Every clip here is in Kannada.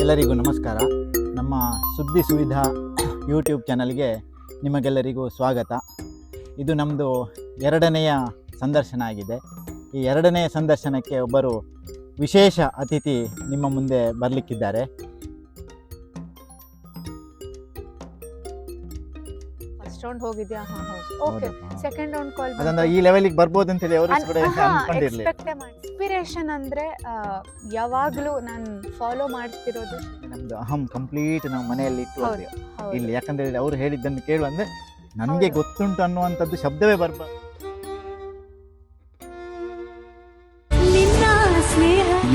ಎಲ್ಲರಿಗೂ ನಮಸ್ಕಾರ. ನಮ್ಮ ಸುದ್ದಿ ಸುವಿಧಾ ಯೂಟ್ಯೂಬ್ ಚಾನಲ್ಗೆ ನಿಮಗೆಲ್ಲರಿಗೂ ಸ್ವಾಗತ. ಇದು ನಮ್ಮದು ಎರಡನೆಯ ಸಂದರ್ಶನ ಆಗಿದೆ. ಈ ಎರಡನೆಯ ಸಂದರ್ಶನಕ್ಕೆ ಒಬ್ಬರು ವಿಶೇಷ ಅತಿಥಿ ನಿಮ್ಮ ಮುಂದೆ ಬರಲಿಕ್ಕಿದ್ದಾರೆ. ರೌಂಡ್ ಹೋಗಿದ್ಯಾ? ಓಕೆ, ಸೆಕೆಂಡ್ ರೌಂಡ್ ಕಾಲ್ ಅದಂದ್ರೆ ಈ ಲೆವೆಲಿಗೆ ಬರ್ಬೋದು ಅಂತ ಹೇಳಿ ಅವರು ಕೂಡ ಅನ್ಕೊಂಡಿರ್ಲಿ. ಇನ್ಸ್ಪಿರೇಷನ್ ಅಂದ್ರೆ ಯಾವಾಗ್ಲೂ ನಾನು ಫಾಲೋ ಮಾಡ್ತಿರೋದು ನಮ್ದು ಅಹಂ ಕಂಪ್ಲೀಟ್ ನಾವು ಮನೆಯಲ್ಲಿ ಇಟ್ಟು ಇಲ್ಲಿ, ಯಾಕಂದ್ರೆ ಅವ್ರು ಹೇಳಿದ್ದನ್ನು ಕೇಳು ಅಂದ್ರೆ ನನ್ಗೆ ಗೊತ್ತುಂಟು ಅನ್ನುವಂಥದ್ದು ಶಬ್ದವೇ ಬರ್ಬಾರ್ದು.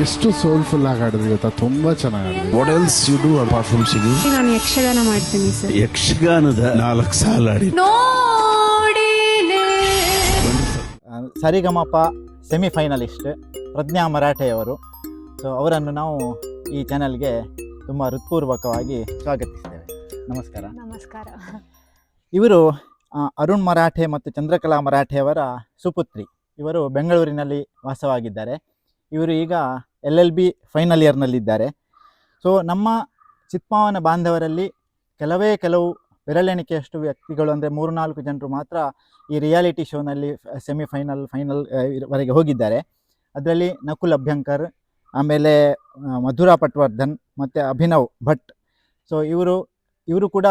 ಎಷ್ಟು ಸೋಲ್ಫುಲ್ ಆಗಿ ಆಡಿದ್ರಿ ಗೊತ್ತಾ, ತುಂಬಾ ಚೆನ್ನಾಗಿ. What else you do apart from singing? ನಾನು ಯಕ್ಷಗಾನ ಮಾಡ್ತೀನಿ ಸರ್. ಯಕ್ಷಗಾನದ 4 ಸಾಲ ಆಡಿ. ಸರಿಗಮಪ ಸೆಮಿಫೈನಲಿಸ್ಟ್ ಪ್ರಜ್ಞಾ ಮರಾಠೆಯವರು. ಸೊ ಅವರನ್ನು ನಾವು ಈ ಚಾನಲ್ಗೆ ತುಂಬ ಹೃತ್ಪೂರ್ವಕವಾಗಿ ಸ್ವಾಗತಿಸ್ತೇವೆ. ನಮಸ್ಕಾರ. ನಮಸ್ಕಾರ. ಇವರು ಅರುಣ್ ಮರಾಠೆ ಮತ್ತು ಚಂದ್ರಕಲಾ ಮರಾಠೆಯವರ ಸುಪುತ್ರಿ. ಇವರು ಬೆಂಗಳೂರಿನಲ್ಲಿ ವಾಸವಾಗಿದ್ದಾರೆ. ಇವರು ಈಗ LLB ಫೈನಲ್ ಇಯರ್ನಲ್ಲಿದ್ದಾರೆ. ಸೊ ನಮ್ಮ ಚಿತ್ಪಾವನ ಬಾಂಧವರಲ್ಲಿ ಕೆಲವು ಬೆರಳೆಣಿಕೆಯಷ್ಟು ವ್ಯಕ್ತಿಗಳು, ಅಂದರೆ 3-4 ಜನರು ಮಾತ್ರ ಈ ರಿಯಾಲಿಟಿ ಶೋನಲ್ಲಿ ಫೈನಲ್ ವರೆಗೆ ಹೋಗಿದ್ದಾರೆ. ಅದರಲ್ಲಿ ನಕುಲ್ ಅಭ್ಯಂಕರ್, ಆಮೇಲೆ ಮಧುರಾ ಪಟ್ವರ್ಧನ್ ಮತ್ತು ಅಭಿನವ್ ಭಟ್. ಸೊ ಇವರು ಕೂಡ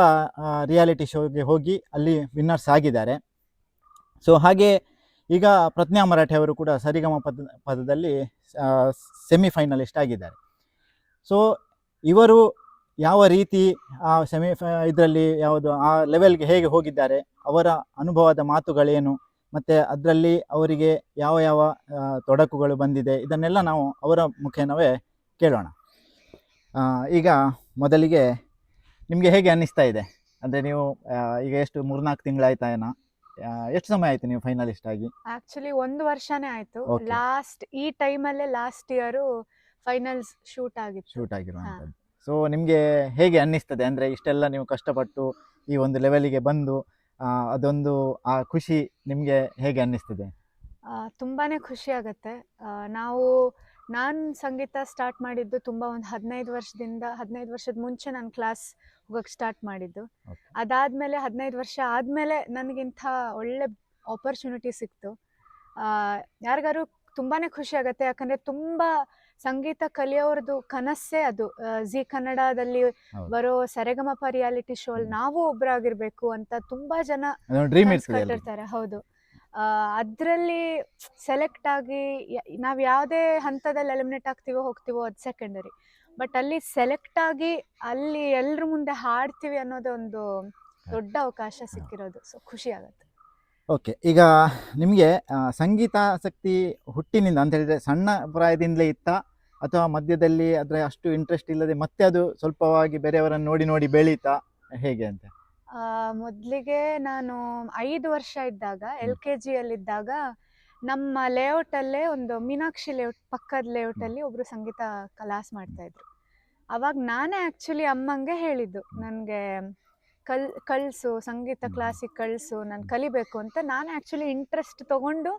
ರಿಯಾಲಿಟಿ ಶೋಗೆ ಹೋಗಿ ಅಲ್ಲಿ ವಿನ್ನರ್ಸ್ ಆಗಿದ್ದಾರೆ. ಸೊ ಹಾಗೆ ಈಗ ಪ್ರಜ್ಞಾ ಮರಾಠೆ ಅವರು ಕೂಡ ಸರಿಗಮ ಪದದಲ್ಲಿ ಸೆಮಿಫೈನಲಿಸ್ಟ್ ಆಗಿದ್ದಾರೆ. ಸೊ ಇವರು ಯಾವ ರೀತಿ ಆ ಇದರಲ್ಲಿ ಯಾವುದು ಆ ಲೆವೆಲ್ಗೆ ಹೇಗೆ ಹೋಗಿದ್ದಾರೆ, ಅವರ ಅನುಭವದ ಮಾತುಗಳೇನು, ಮತ್ತು ಅದರಲ್ಲಿ ಅವರಿಗೆ ಯಾವ ತೊಡಕುಗಳು ಬಂದಿದೆ, ಇದನ್ನೆಲ್ಲ ನಾವು ಅವರ ಮುಖೇನವೇ ಕೇಳೋಣ. ಈಗ ಮೊದಲಿಗೆ ನಿಮಗೆ ಹೇಗೆ ಅನ್ನಿಸ್ತಾ ಇದೆ? ಅಂದರೆ ನೀವು ಈಗ ಎಷ್ಟು 3-4 ತಿಂಗಳಾಯ್ತಾ ಏನೋ, ಎಷ್ಟು ಸಮಯ ಆಯ್ತು ನೀವು ಫೈನಲಿಸ್ಟ್ ಆಗಿ? ಆಕ್ಚುಲಿ 1 ವರ್ಷನೇ ಆಯ್ತು. ಲಾಸ್ಟ್ ಈ ಟೈಮಲ್ಲೇ ಲಾಸ್ಟ್ ಇಯರ್ ಫೈನಲ್ಸ್ ಶೂಟ್ ಆಗಿರುವಂಥದ್ದು. ಸೊ ನಿಮಗೆ ಹೇಗೆ ಅನ್ನಿಸ್ತದೆ? ಅಂದರೆ ಇಷ್ಟೆಲ್ಲ ನೀವು ಕಷ್ಟಪಟ್ಟು ಈ ಒಂದು ಲೆವೆಲಿಗೆ ಬಂದು ಅದೊಂದು ಆ ಖುಷಿ ನಿಮಗೆ ಹೇಗೆ ಅನ್ನಿಸ್ತದೆ? ತುಂಬಾನೇ ಖುಷಿ ಆಗುತ್ತೆ. ನಾನು ಸಂಗೀತ ಸ್ಟಾರ್ಟ್ ಮಾಡಿದ್ದು ತುಂಬ ಒಂದು 15 ವರ್ಷದ ಮುಂಚೆ ನಾನು ಕ್ಲಾಸ್ ಹೋಗಕ್ಕೆ ಸ್ಟಾರ್ಟ್ ಮಾಡಿದ್ದು. ಅದಾದಮೇಲೆ 15 ವರ್ಷ ಆದಮೇಲೆ ನನಗಿಂಥ ಒಳ್ಳೆ ಆಪರ್ಚುನಿಟಿ ಸಿಕ್ತು. ಯಾರಿಗಾರು ತುಂಬಾ ಖುಷಿ ಆಗುತ್ತೆ, ಯಾಕಂದರೆ ತುಂಬ ಸಂಗೀತ ಕಲಿಯೋರ್ದು ಕನಸ್ಸೇ ಅದು. ಜಿ ಕನ್ನಡದಲ್ಲಿ ಬರೋ ಸರೆಗಮಪ ರಿಯಾಲಿಟಿ ಶೋ ಅಲ್ಲಿ ನಾವು ಒಬ್ಬರಾಗಿರ್ಬೇಕು ಅಂತ ತುಂಬ ಜನ ಕಟ್ಟಿರ್ತಾರೆ. ಹೌದು, ಅದರಲ್ಲಿ ಸೆಲೆಕ್ಟ್ ಆಗಿ ನಾವು ಯಾವುದೇ ಹಂತದಲ್ಲಿ ಎಲಿಮಿನೇಟ್ ಹೋಗ್ತೀವೋ ಅದು ಸೆಕೆಂಡರಿ. ಬಟ್ ಅಲ್ಲಿ ಸೆಲೆಕ್ಟ್ ಆಗಿ ಅಲ್ಲಿ ಎಲ್ಲರ ಮುಂದೆ ಹಾಡ್ತೀವಿ ಅನ್ನೋದು ಒಂದು ದೊಡ್ಡ ಅವಕಾಶ ಸಿಕ್ಕಿರೋದು. ಸೊ ಖುಷಿ ಆಗುತ್ತೆ. ಓಕೆ, ಈಗ ನಿಮಗೆ ಸಂಗೀತಾಸಕ್ತಿ ಹುಟ್ಟಿನಿಂದ ಅಂತ ಹೇಳಿದರೆ ಸಣ್ಣ ಪ್ರಾಯದಿಂದಲೇ ಇತ್ತಾ, ಅಥವಾ ಮಧ್ಯದಲ್ಲಿ ಅದರ ಅಷ್ಟು ಇಂಟ್ರೆಸ್ಟ್ ಇಲ್ಲದೆ ಮತ್ತೆ ಅದು ಸ್ವಲ್ಪವಾಗಿ ಬೇರೆಯವರನ್ನು ನೋಡಿ ಬೆಳೀತಾ, ಹೇಗೆ ಅಂತ? ಮೊದಲಿಗೆ ನಾನು 5 ವರ್ಷ ಇದ್ದಾಗ LKG ಯಲ್ಲಿದ್ದಾಗ ನಮ್ಮ ಲೇಔಟಲ್ಲೇ ಒಂದು ಮೀನಾಕ್ಷಿ ಲೇಔಟ್ ಪಕ್ಕದ ಲೇಔಟಲ್ಲಿ ಒಬ್ಬರು ಸಂಗೀತ ಕ್ಲಾಸ್ ಮಾಡ್ತಾಯಿದ್ರು. ಅವಾಗ ನಾನೇ ಆ್ಯಕ್ಚುಲಿ ಅಮ್ಮಂಗೆ ಹೇಳಿದ್ದು, ನನಗೆ ಕಳಿಸು ಸಂಗೀತ ಕ್ಲಾಸಿಗೆ ಕಳಿಸು, ನಾನು ಕಲಿಬೇಕು ಅಂತ. ನಾನು ಆ್ಯಕ್ಚುಲಿ ಇಂಟ್ರೆಸ್ಟ್ ತೊಗೊಂಡು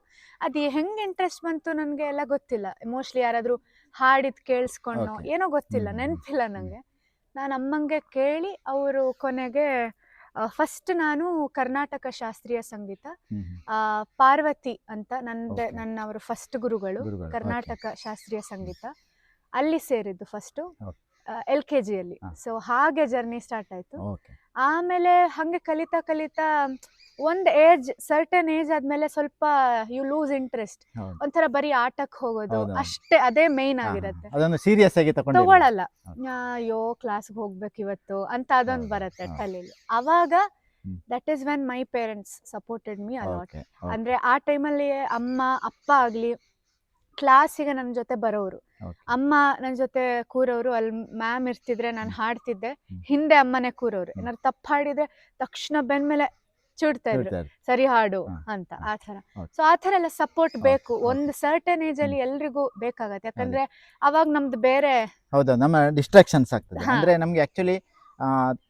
ಅದು ಹೆಂಗೆ ಇಂಟ್ರೆಸ್ಟ್ ಬಂತು ನನಗೆ ಎಲ್ಲ ಗೊತ್ತಿಲ್ಲ. ಮೋಸ್ಟ್ಲಿ ಯಾರಾದರೂ ಹಾಡಿದ್ದು ಕೇಳಿಸ್ಕೊಂಡು ಏನೋ ಗೊತ್ತಿಲ್ಲ, ನೆನಪಿಲ್ಲ ನನಗೆ. ನಾನು ಅಮ್ಮಂಗೆ ಕೇಳಿ ಅವರು ಕೊನೆಗೆ ಫಸ್ಟ್ ನಾನು ಕರ್ನಾಟಕ ಶಾಸ್ತ್ರೀಯ ಸಂಗೀತ ಪಾರ್ವತಿ ಅಂತ ನನ್ನವರು ಫಸ್ಟ್ ಗುರುಗಳು, ಕರ್ನಾಟಕ ಶಾಸ್ತ್ರೀಯ ಸಂಗೀತ ಅಲ್ಲಿ ಸೇರಿದ್ದು ಫಸ್ಟು LKG ಯಲ್ಲಿ. ಸೊ ಹಾಗೆ ಜರ್ನಿ ಸ್ಟಾರ್ಟ್ ಆಯ್ತು. ಆಮೇಲೆ ಹಾಗೆ ಕಲಿತಾ ಒಂದು ಸರ್ಟನ್ ಏಜ್ ಆದ್ಮೇಲೆ ಸ್ವಲ್ಪ ಯು ಲೂಸ್ ಇಂಟ್ರೆಸ್ಟ್, ಒಂಥರ ಬರೀ ಆಟಕ್ಕೆ ಹೋಗೋದು ಅಷ್ಟೇ, ಅದೇ ಮೇನ್ ಆಗಿರುತ್ತೆ. ಸೀರಿಯಸ್ ಆಗಿ ತಗೊಳಲ್ಲ. ಅಯ್ಯೋ ಕ್ಲಾಸ್ಗೆ ಹೋಗ್ಬೇಕು ಇವತ್ತು ಅಂತ ಅದೊಂದು ಬರುತ್ತೆ ತಲೆಯಲ್ಲಿ. ಅವಾಗ that is when my parents supported me a lot. ಅಂದ್ರೆ ಆ ಟೈಮಲ್ಲಿ ಅಮ್ಮ ಅಪ್ಪ ಆಗ್ಲಿ ಕ್ಲಾಸಿಗೆ ನನ್ನ ಜೊತೆ ಬರೋರು, ಅಮ್ಮ ನನ್ನ ಜೊತೆ ಕೂರೋರು. ಅಲ್ಲಿ ಮ್ಯಾಮ್ ಇರ್ತಿದ್ರೆ ನಾನು ಹಾಡ್ತಿದ್ದೆ, ಹಿಂದೆ ಅಮ್ಮನೇ ಕೂರೋರು. ಏನಾದ್ರು ತಪ್ಪು ಹಾಡಿದ್ರೆ ತಕ್ಷಣ ಬೆನ್ಮೇಲೆ ಚಿಡ್ತಾ ಇದ್ರು, ಸರಿ ಹಾಡು ಅಂತ. ಆ ಥರ. ಸೊ ಆ ಥರ ಎಲ್ಲ ಸಪೋರ್ಟ್ ಬೇಕು ಒಂದು ಸರ್ಟನ್ ಏಜ್ ಅಲ್ಲಿ ಎಲ್ರಿಗೂ ಬೇಕಾಗತ್ತೆ. ಯಾಕಂದ್ರೆ ಅವಾಗ ನಮ್ದು ಬೇರೆ ಹೌದಾ ನಮ್ಮ ಡಿಸ್ಟ್ರಾಕ್ಷನ್ಸ್ ಆಗ್ತದೆ. ಅಂದ್ರೆ ನಮ್ಗೆ ಆಕ್ಚುಲಿ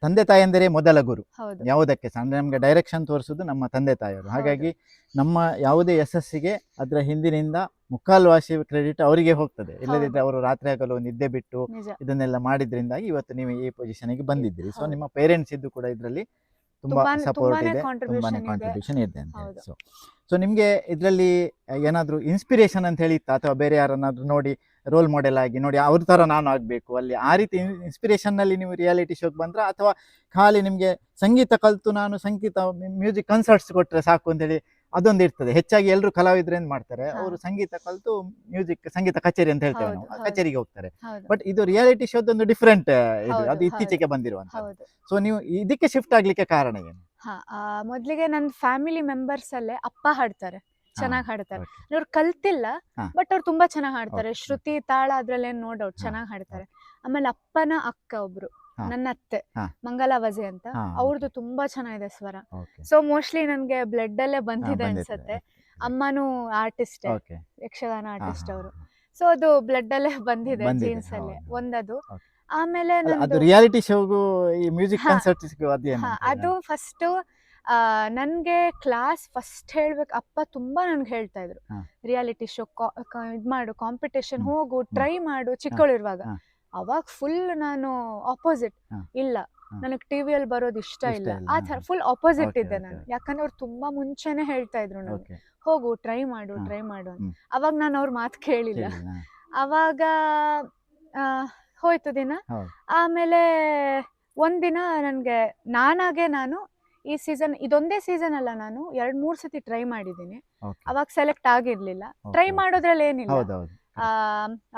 ತಂದೆ ತಾಯಂದಿರೇ ಮೊದಲ ಗುರು ಹೌದು ಯಾವುದಕ್ಕೆ ಸಹ. ಅಂದ್ರೆ ನಮಗೆ ಡೈರೆಕ್ಷನ್ ತೋರಿಸೋದು ನಮ್ಮ ತಂದೆ ತಾಯಿಯವರು. ಹಾಗಾಗಿ ನಮ್ಮ ಯಾವುದೇ ಯಶಸ್ಸಿಗೆ ಅದರ ಹಿಂದಿನಿಂದ ಮುಕ್ಕಾಲ್ವಾಸಿ ಕ್ರೆಡಿಟ್ ಅವರಿಗೆ ಹೋಗ್ತದೆ. ಇಲ್ಲದಿದ್ದರೆ ಅವರು ರಾತ್ರಿ ಹಗಲು ನಿದ್ದೆ ಬಿಟ್ಟು ನಿಜ. ಇದನ್ನೆಲ್ಲ ಮಾಡಿದ್ರಿಂದಾಗಿ ಇವತ್ತು ನೀವು ಈ ಪೊಸಿಷನ್ಗೆ ಬಂದಿದ್ದೀರಿ. ಸೊ ಹೌದು. ನಿಮ್ಮ ಪೇರೆಂಟ್ಸ್ ಇದ್ದು ಕೂಡ ಇದರಲ್ಲಿ ತುಂಬಾ ಸಪೋರ್ಟ್ ತುಂಬಾನೇ ಇದೆ, contribution ತುಂಬಾನೇ ಇದೆ. ಕಾಂಟ್ರಿಬ್ಯೂಷನ್ ಇದೆ ಅಂತ ಹೇಳಿ. ಹೌದು. ಸೊ ನಿಮಗೆ ಇದರಲ್ಲಿ ಏನಾದರೂ ಇನ್ಸ್ಪಿರೇಷನ್ ಅಂತ ಹೇಳಿ ಇತ್ತಾ, ಅಥವಾ ಬೇರೆ ಯಾರನ್ನಾದ್ರೂ ನೋಡಿ ರೋಲ್ ಮಾಡೆಲ್ ಆಗಿ ನೋಡಿ ಅವ್ರ ಥರ ನಾನು ಆಗಬೇಕು ಅಲ್ಲಿ ಆ ರೀತಿ ಇನ್ಸ್ಪಿರೇಷನ್ನಲ್ಲಿ ನೀವು ರಿಯಾಲಿಟಿ ಶೋಗೆ ಬಂದ್ರ, ಅಥವಾ ಖಾಲಿ ನಿಮಗೆ ಸಂಗೀತ ಕಲಿತು ನಾನು ಸಂಗೀತ ಮ್ಯೂಸಿಕ್ ಕನ್ಸರ್ಟ್ಸ್ ಕೊಟ್ಟರೆ ಸಾಕು ಅಂತೇಳಿ ಅದೊಂದು ಇರ್ತದೆ. ಹೆಚ್ಚಾಗಿ ಎಲ್ಲರೂ ಕಲಾವಿದ್ರು ಏನು ಮಾಡ್ತಾರೆ, ಅವರು ಸಂಗೀತ ಕಲಿತು ಸಂಗೀತ ಕಚೇರಿ ಅಂತ ಹೇಳ್ತೇವೆ ನಾವು, ಹೌದು. ಕಚೇರಿಗೆ ಹೋಗ್ತಾರೆ. ಹೌದು ಬಟ್ ಇದು ರಿಯಾಲಿಟಿ ಶೋದೊಂದು ಡಿಫ್ರೆಂಟ್ ಇದು, ಹೌದು, ಅದು ಇತ್ತೀಚೆಗೆ ಬಂದಿರುವಂತ. ಹೌದು. ಸೊ ನೀವು ಇದಕ್ಕೆ ಶಿಫ್ಟ್ ಆಗ್ಲಿಕ್ಕೆ ಕಾರಣ ಏನು? ಮೊದ್ಲಿಗೆ ನನ್ನ ಫ್ಯಾಮಿಲಿ ಮೆಂಬರ್ಸ್ ಅಲ್ಲೇ ಅಪ್ಪ ಹಾಡ್ತಾರೆ, ಚೆನ್ನಾಗಿ ಹಾಡ್ತಾರೆ. Okay. ಅವ್ರು ಕಲ್ತಿಲ್ಲ, ಹಾ. ಬಟ್ ಅವ್ರು ತುಂಬಾ ಚೆನ್ನಾಗಿ ಹಾಡ್ತಾರೆ. Okay. ಶ್ರುತಿ ತಾಳ ಅದ್ರಲ್ಲೇನ್ ನೋ ಡೌಟ್ ಹಾ. ಚೆನ್ನಾಗಿ ಹಾಡ್ತಾರೆ. ಆಮೇಲೆ ಅಪ್ಪನ ಅಕ್ಕ ಒಬ್ರು, ಹಾ. ನನ್ನ ಅತ್ತೆ ಹಾ. ಮಂಗಲ ವಜೆ ಅಂತ, ಹಾ, ಅವ್ರದ್ದು ತುಂಬಾ ಚೆನ್ನಾಗಿದೆ ಸ್ವರ. Okay. ಸೊ ಮೋಸ್ಟ್ಲಿ ನನ್ಗೆ ಬ್ಲಡ್ ಅಲ್ಲೇ ಬಂದಿದೆ ಬಂದಿರ್ತದೆ. ಅನ್ಸತ್ತೆ. ಅಮ್ಮನೂ ಆರ್ಟಿಸ್ಟ್, Okay. ಯಕ್ಷಗಾನ ಹಾ, ಆರ್ಟಿಸ್ಟ್ ಹಾ, ಅವರು. ಹಾ. ಸೊ ಅದು ಬ್ಲಡ್ ಅಲ್ಲೇ ಬಂದಿದೆ, ಬಂದಿದೆ, ಜೀನ್ಸ್ ಅಲ್ಲೇ ಹೌದು. ಒಂದದು. Okay. ಆಮೇಲೆ ಅಲ್ಲ, ಅದು ನಂದು ರಿಯಾಲಿಟಿ ಶೋಗೂ ಈ ಮ್ಯೂಸಿಕ್ ಹಾ. ಕನ್ಸರ್ಟ್ಸ್ಗೂ ಅದೇನು ಹಾ, ಅಂತ ಹೇಳಿ ಅದು ಫಸ್ಟ್ ನನ್ಗೆ ಕ್ಲಾಸ್ ಫಸ್ಟ್ ಹೇಳ್ಬೇಕು, ಅಪ್ಪ ತುಂಬಾ ನನ್ಗೆ ಹೇಳ್ತಾ ಇದ್ರು, ಹಾ. ರಿಯಾಲಿಟಿ ಶೋ ಇದ್ ಮಾಡು, ಕಾಂಪಿಟೇಷನ್ ಹ್ಮ್. ಹೋಗು, ಟ್ರೈ ಮಾಡು, ಚಿಕ್ಕವಳಿರುವಾಗ. ಹಾ. ಅವಾಗ ಫುಲ್ ನಾನು ಆಪೋಸಿಟ್, ಹಾ. ಇಲ್ಲ ಹಾ. ನನಗೆ ಟಿವಿಯಲ್ಲಿ ಬರೋದು ಇಷ್ಟ ಇಷ್ಟ ಇಲ್ಲ, ಇಲ್ಲ, ಆ ಹಾ, ಥರ ಹಾ. ಫುಲ್ ಆಪೋಸಿಟ್ Okay, ಇದ್ದೆ okay, ನಾನು. okay. ಯಾಕಂದ್ರೆ ಅವ್ರು ತುಂಬಾ ಮುಂಚೆನೆ ಹೇಳ್ತಾ ಇದ್ರು ನನಗೆ, Okay. ಹೋಗು ಟ್ರೈ ಮಾಡು, ಹಾ. ಟ್ರೈ ಮಾಡು ಅಂತ. ಹ್ಮ್. ಅವಾಗ ನಾನು ಅವ್ರ ಮಾತು ಕೇಳಿಲ್ಲ. ಕೇಳಿಲ್ಲ. ಅವಾಗ ಆ, ಹೋಯ್ತು ದಿನ. ಹೌದು. ಆಮೇಲೆ ಒಂದಿನ ನನಗೆ ನಾನು ಈ ಸೀಸನ್, ಇದೊಂದೇ ಸೀಸನ್ ಅಲ್ಲ, ನಾನು 2-3 ಸತಿ ಟ್ರೈ ಮಾಡಿದ್ದೀನಿ. Okay. ಅವಾಗ ಸೆಲೆಕ್ಟ್ ಆಗಿರ್ಲಿಲ್ಲ. Okay, try okay. ಮಾಡೋದ್ರಲ್ಲಿ ಏನಿಲ್ಲ, ಹೌದೌದು.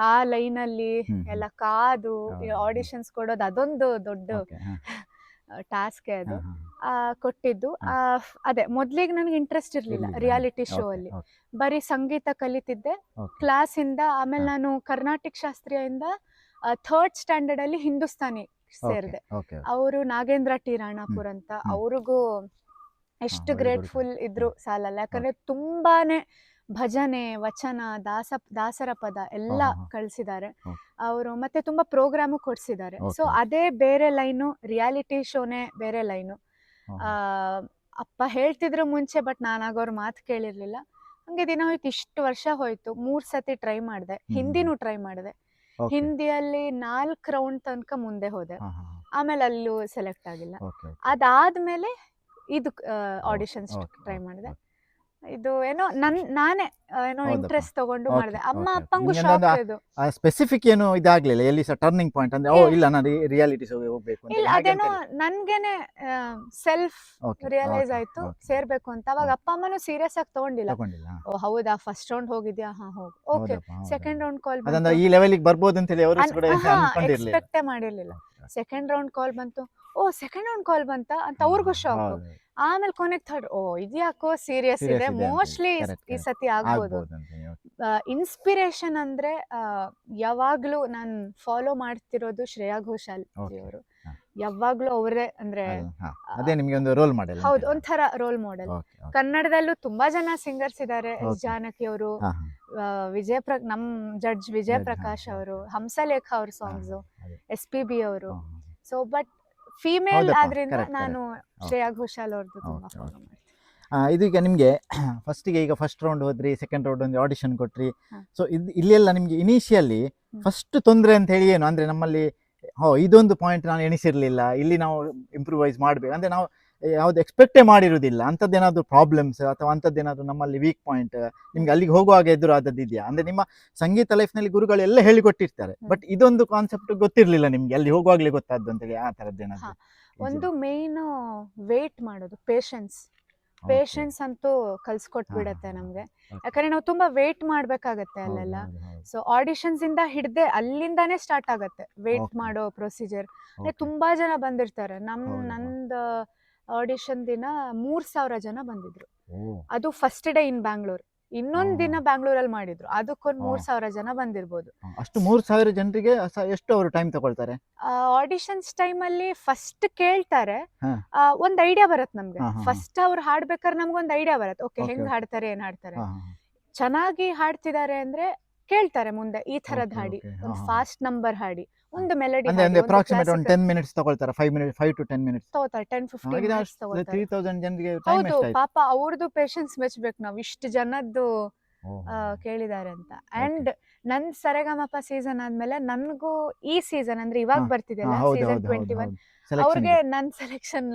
ಆ ಲೈನಲ್ಲಿ ಹ್ಮ್, ಎಲ್ಲ ಕಾದು ಹೌದು. ಆಡಿಷನ್ಸ್ ಕೊಡೋದು, ಅದೊಂದು ದೊಡ್ಡ Okay, ಹಾ. ಟಾಸ್ಕ್ ಅದು. ಹಾ, ಹಾ. ಕೊಟ್ಟಿದ್ದು ಅದೇ ಮೊದ್ಲಿಗೆ ನನಗೆ ಇಂಟ್ರೆಸ್ಟ್ ಇರ್ಲಿಲ್ಲ ಇರ್ಲಿಲ್ಲ. ರಿಯಾಲಿಟಿ ಶೋ Okay, ಅಲ್ಲಿ. okay, ಬರೀ ಸಂಗೀತ ಕಲಿತಿದ್ದೆ okay. ಕ್ಲಾಸ್ ಇಂದ. ಆಮೇಲೆ ಹಾ. ನಾನು ಕರ್ನಾಟಕ ಶಾಸ್ತ್ರೀಯದಿಂದ 3rd ಸ್ಟ್ಯಾಂಡರ್ಡ್ ಅಲ್ಲಿ ಹಿಂದೂಸ್ತಾನಿ ಸೇರಿದೆ. Okay, okay. ಅವರು ನಾಗೇಂದ್ರ ಟಿ ರಾಣಾಪುರ್ ಅಂತ, ಅವ್ರಿಗೂ ಎಷ್ಟು very good. ಗ್ರೇಟ್ಫುಲ್ ಇದ್ರು ಸಾಲಲ್ಲ. ಯಾಕಂದ್ರೆ ತುಂಬಾನೇ ಭಜನೆ, ವಚನ, ದಾಸರ ಪದ ಎಲ್ಲ ಹಾ, ಹಾ, ಹಾ. ಕಳ್ಸಿದ್ದಾರೆ Okay. ಅವರು. ಮತ್ತೆ ತುಂಬಾ ಪ್ರೋಗ್ರಾಮು ಕೊಡ್ಸಿದ್ದಾರೆ. So Okay. ಅದೇ ಬೇರೆ ಲೈನು, ರಿಯಾಲಿಟಿ ಶೋನೇ ಬೇರೆ ಲೈನು. ಹಾ. ಅಪ್ಪ ಹೇಳ್ತಿದ್ರು ಮುಂಚೆ, ಬಟ್ ನಾನಾಗ ಅವ್ರ ಮಾತು ಕೇಳಿರ್ಲಿಲ್ಲ. ಹಂಗೆ ದಿನ ಹೋಯ್ತು, ಇಷ್ಟು ವರ್ಷ ಹೋಯ್ತು. 3 ಸತಿ ಟ್ರೈ ಮಾಡಿದೆ, ಹಿಂದಿನೂ ಟ್ರೈ ಮಾಡಿದೆ. Okay. ಹಿಂದಿಯಲ್ಲಿ 4 ರೌಂಡ್ ತನಕ ಮುಂದೆ ಹೋದೆ. ಹಾ, ಹಾ, ಹಾ. ಆಮೇಲೆ ಅಲ್ಲೂ ಸೆಲೆಕ್ಟ್ ಆಗಿಲ್ಲ. Okay, okay. ಅದಾದ್ಮೇಲೆ ಇದು ಆಡಿಷನ್ಸ್ Okay, ಟ್ರೈ okay, ಮಾಡಿದೆ. okay. ಇದು ಏನೋ ನಾನೇ ಏನೋ ಹೌದಪ್ಪ. ಇಂಟ್ರೆಸ್ಟ್ ತಗೊಂಡು Okay, ಮಾಡಿದೆ. ಅಮ್ಮ okay, okay. ಅಪ್ಪಂಗೂ ನಿಮ್ಗೆ ಶಾಕ್ ಒಂದು ಇದು. ಸ್ಪೆಸಿಫಿಕ್ ಏನು ಇದಾಗ್ಲಿಲ್ಲ ಎಲ್ಲಿ ಸಹ ಟರ್ನಿಂಗ್ ಪಾಯಿಂಟ್ ಅಂದ್ರೆ, ಓ ಇಲ್ಲ ನಾನು ರಿಯಾಲಿಟಿ ಶೋಗೆ ಹೋಗ್ಬೇಕು ಅಂತ ಇಲ್ಲ, ಹೇಳಿ, ಹಾಗೆ ಅದೇನೋ ಅಂತ ಇಲ್ಲ. ನನ್ಗೇನೆ ಸೆಲ್ಫ್ Okay, ರಿಯಲೈಸ್ okay, ಆಯ್ತು, okay. ಸೇರ್ಬೇಕು ಅಂತ. ಅವಾಗ ಅಪ್ಪ ಅಮ್ಮನೂ ಸೀರಿಯಸ್ ಆಗಿ ತಗೊಂಡಿಲ್ಲ. ತಗೊಂಡಿಲ್ಲ. ಓ ಹೌದಾ, ಫಸ್ಟ್ ರೌಂಡ್ ಹೋಗಿದ್ಯಾ, ಹಾ ಹೋಗು, ಓಕೆ. ಹೌದಪ್ಪ, ಹೌದಾ. ಸೆಕೆಂಡ್ ರೌಂಡ್ ಕಾಲ್ ಅದಂದ್ರೆ ಈ ಲೆವೆಲ್ಗೆ ಬರ್ಬೋದು ಅಂತ ಹೇಳಿ ಅವರು ಕೂಡ ಅನ್ಕೊಂಡಿರ್ಲಿಲ್ಲ. ಎಕ್ಸ್ಪೆಕ್ಟೇ ಮಾಡಿರ್ಲಿಲ್ಲ. ಸೆಕೆಂಡ್ ರೌಂಡ್ ಕಾಲ್ ಬಂತು, ಓ ಸೆಕೆಂಡ್ ರೌಂಡ್ ಕಾಲ್ ಬಂತ ಅಂತ ಅವ್ರಿಗೂ ಶಾಕ್. ಹೌದು. ಆಮೇಲೆ ಕೊನೆಗೆ ಥರ್ಡ್, ಓ ಇದ್ಯಾಕೋ ಸೀರಿಯಸ್ Serious ಇದೆ, ಇದೆ ಅಂತ ಮೋಸ್ಟ್ಲಿ ಹೇಳಿ. Correct, ಈ correct. ಸತಿ ಆಗ್ಬೋದು. ಆಗ್ಬೋದು ಅಂತ ಹೇಳಿ. ಇನ್ಸ್ಪಿರೇಷನ್ ಅಂದ್ರೆ ಯಾವಾಗ್ಲೂ ನಾನು ಫಾಲೋ ಮಾಡ್ತಿರೋದು ಶ್ರೇಯಾ ಘೋಷಾಲ್ Okay. ಅವರು. ಹಾ. ಯಾವಾಗ್ಲೂ ಅವರೇ ಅಂದ್ರೆ ಹಾ. ಅದೇ ನಿಮ್ಗೆ ಒಂದು ರೋಲ್ ಮಾಡೆಲ್. ಹೌದು, ಒಂಥರ ರೋಲ್ ಮಾಡೆಲ್. ಕನ್ನಡದಲ್ಲೂ ತುಂಬಾ ಜನ ಸಿಂಗರ್ಸ್ ಇದ್ದಾರೆ. Okay. ಎಸ್ ಜಾನಕಿ ಅವರು, ಹಾ, ನಮ್ ಜಡ್ಜ್ ವಿಜಯ Judge, ಪ್ರಕಾಶ್ ಹಾ, ಅವರು, ಹಾ. ಹಂಸಲೇಖ ಅವ್ರ ಹಾ, ಸಾಂಗ್ಸ್, ಅದೇ. SPB ಅವರು. ಹಾ, ಹಾ. ಸೊ ಬಟ್ ಫೀಮೇಲ್ ಹೌದಪ್ಪ, ಆದ್ರಿಂದ correct, ನಾನು correct. ಶ್ರೇಯಾ ಘೋಷಾಲ್ ಅವ್ರದ್ದು ತುಂಬಾ Okay, ಫಾಲೋ okay. ಮಾಡ್ತೀನಿ. ಇದೀಗ ನಿಮಗೆ ಈಗ ಫಸ್ಟ್ ರೌಂಡ್ ಹೋದ್ರಿ, ಸೆಕೆಂಡ್ ರೌಂಡ್ ಒಂದು ಆಡಿಷನ್ ಕೊಟ್ರಿ. ಹಾ. ಸೊ ಇಲ್ಲೆಲ್ಲ ನಿಮ್ಗೆ ಇನಿಷಿಯಲಿ ಫಸ್ಟ್ ತೊಂದರೆ ಅಂತ ಹೇಳಿ ಏನು ಅಂದ್ರೆ, ನಮ್ಮಲ್ಲಿ ಇದೊಂದು ಪಾಯಿಂಟ್ ನಾನು ಎಣಿಸಿರ್ಲಿಲ್ಲ, ಇಲ್ಲಿ ನಾವು ಇಂಪ್ರೂವೈಸ್ ಮಾಡ್ಬೇಕು ಅಂದ್ರೆ ನಾವು ಯಾವ್ದು ಎಕ್ಸ್ಪೆಕ್ಟೇ ಮಾಡಿರುವುದಿಲ್ಲ ಅಂಥದ್ದೇನಾದ್ರು ಪ್ರಾಬ್ಲಮ್ಸ್ ಅಥವಾ ಅಂಥದ್ದೇನಾದ್ರು ನಮ್ಮಲ್ಲಿ ವೀಕ್ ಪಾಯಿಂಟ್ ನಿಮ್ಗೆ ಅಲ್ಲಿಗೆ ಹೋಗುವಾಗ ಎದುರಾದದ್ದು ಇದೆಯಾ? ಅಂದ್ರೆ ನಿಮ್ಮ ಸಂಗೀತ ಲೈಫ್ನಲ್ಲಿ ಗುರುಗಳೆಲ್ಲ ಹೇಳಿಕೊಟ್ಟಿರ್ತಾರೆ, ಬಟ್ ಇದೊಂದು ಕಾನ್ಸೆಪ್ಟ್ ಗೊತ್ತಿರ್ಲಿಲ್ಲ ನಿಮ್ಗೆ, ಅಲ್ಲಿ ಹೋಗುವಾಗ್ಲೇ ಗೊತ್ತಾದ್ದು ಅಂತೇಳಿ ಆ ಥರದ್ದೇನಾದ್ರು? ಒಂದು ಮೇನ್ ವೇಟ್ ಮಾಡೋದು, ಪೇಷನ್ಸ್ ಅಂತೂ ಕಲ್ಸ್ಕೊಟ್ಬಿಡತ್ತೆ ನಮ್ಗೆ. ಯಾಕಂದ್ರೆ ನಾವು ತುಂಬಾ ವೇಟ್ ಮಾಡ್ಬೇಕಾಗತ್ತೆ ಅಲ್ಲೆಲ್ಲ. ಸೊ ಆಡಿಷನ್ಸ್ ಇಂದ ಹಿಡ್ದೆ ಅಲ್ಲಿಂದಾನೇ ಸ್ಟಾರ್ಟ್ ಆಗತ್ತೆ ವೇಟ್ Okay. ಮಾಡೋ ಪ್ರೊಸೀಜರ್. ಅಂದ್ರೆ ತುಂಬಾ ಜನ ಬಂದಿರ್ತಾರೆ. ಹೌದಾ? ನಂದು ಆಡಿಷನ್ ದಿನ 3000 ಜನ ಬಂದಿದ್ರು. ಅದು ಫಸ್ಟ್ ಡೇ ಇನ್ ಬ್ಯಾಂಗ್ಳೂರ್. ಇನ್ನೊಂದ್ ದಿನ ಬ್ಯಾಂಗ್ಳೂರಲ್ಲಿ ಮಾಡಿದ್ರು, ಅದಕ್ಕೊಂದು 3000 ಜನ ಬಂದಿರ್ಬೋದು. ಅಷ್ಟು 3000 ಜನರಿಗೆ ಎಷ್ಟು ಅವರು ಟೈಮ್ ತಗೊಳ್ತಾರೆ? ಆಡಿಷನ್ಸ್ ಟೈಮ್ ಅಲ್ಲಿ ಫಸ್ಟ್ ಕೇಳ್ತಾರೆ, ಹಾ. ಒಂದ್ ಐಡಿಯಾ ಬರತ್ ನಮ್ಗೆ. ಹಾ, ಹಾ, ಹಾ. ಫಸ್ಟ್ ಅವ್ರು ಹಾಡ್ಬೇಕಾದ್ರೆ ನಮ್ಗೊಂದ್ ಐಡಿಯಾ ಬರತ್, ಓಕೆ Okay, ಹೆಂಗ್ okay. ಹಾಡ್ತಾರೆ, ಏನ್ ಹಾಡ್ತಾರೆ. ಹಾ, ಹಾ, ಚೆನ್ನಾಗಿ ಹಾಡ್ತಿದ್ದಾರೆ ಅಂದ್ರೆ ಕೇಳ್ತಾರೆ ಮುಂದೆ ಈ ತರದ್ Okay, ಹಾಡಿ, okay. ಒಂದು ಹಾ, ಹಾ. ಫಾಸ್ಟ್ ನಂಬರ್ ಹಾಡಿ, ಒಂದು ಮೆಲಡಿ ಅಂದ್ರೆ ಹಾಡಿ, ಒಂದು ಅಪ್ರಾಕ್ಸಿಮೇಟ್ ಒಂದು ಕ್ಲಾಸಿಕಲ್ 10 ಮಿನಿಟ್ಸ್ ತಗೊಳ್ತಾರೆ, 5 to 10 ಮಿನಿಟ್ಸ್ ತಗೋತಾರೆ, 10-15 ಮಿನಿಟ್ಸ್ ತಗೋತಾರೆ. 3000 ಜನರಿಗೆ ಟೈಮ್ ಹೌದು, ಎಷ್ಟಾಯ್ತು? ಪಾಪ ಅವ್ರದ್ದು ಪೇಷನ್ಸ್ ಮೆಚ್ಬೇಕು ನಾವು, ಇಷ್ಟು ಜನದ್ದು ಕೇಳಿದ್ದಾರೆ ಅಂತ. ಅಂಡ್ ನನ್ ಸರೆಗಮಪ ಸೀಸನ್ ಆದ್ಮೇಲೆ ನನ್ಗೂ ಈ ಸೀಸನ್ ಅಂದ್ರೆ ಇವಾಗ ಬರ್ತಿದೆಯಲ್ಲ ಸೀಸನ್ 21, ಅವ್ರಿಗೆ ನನ್ ಸೆಲೆಕ್ಷನ್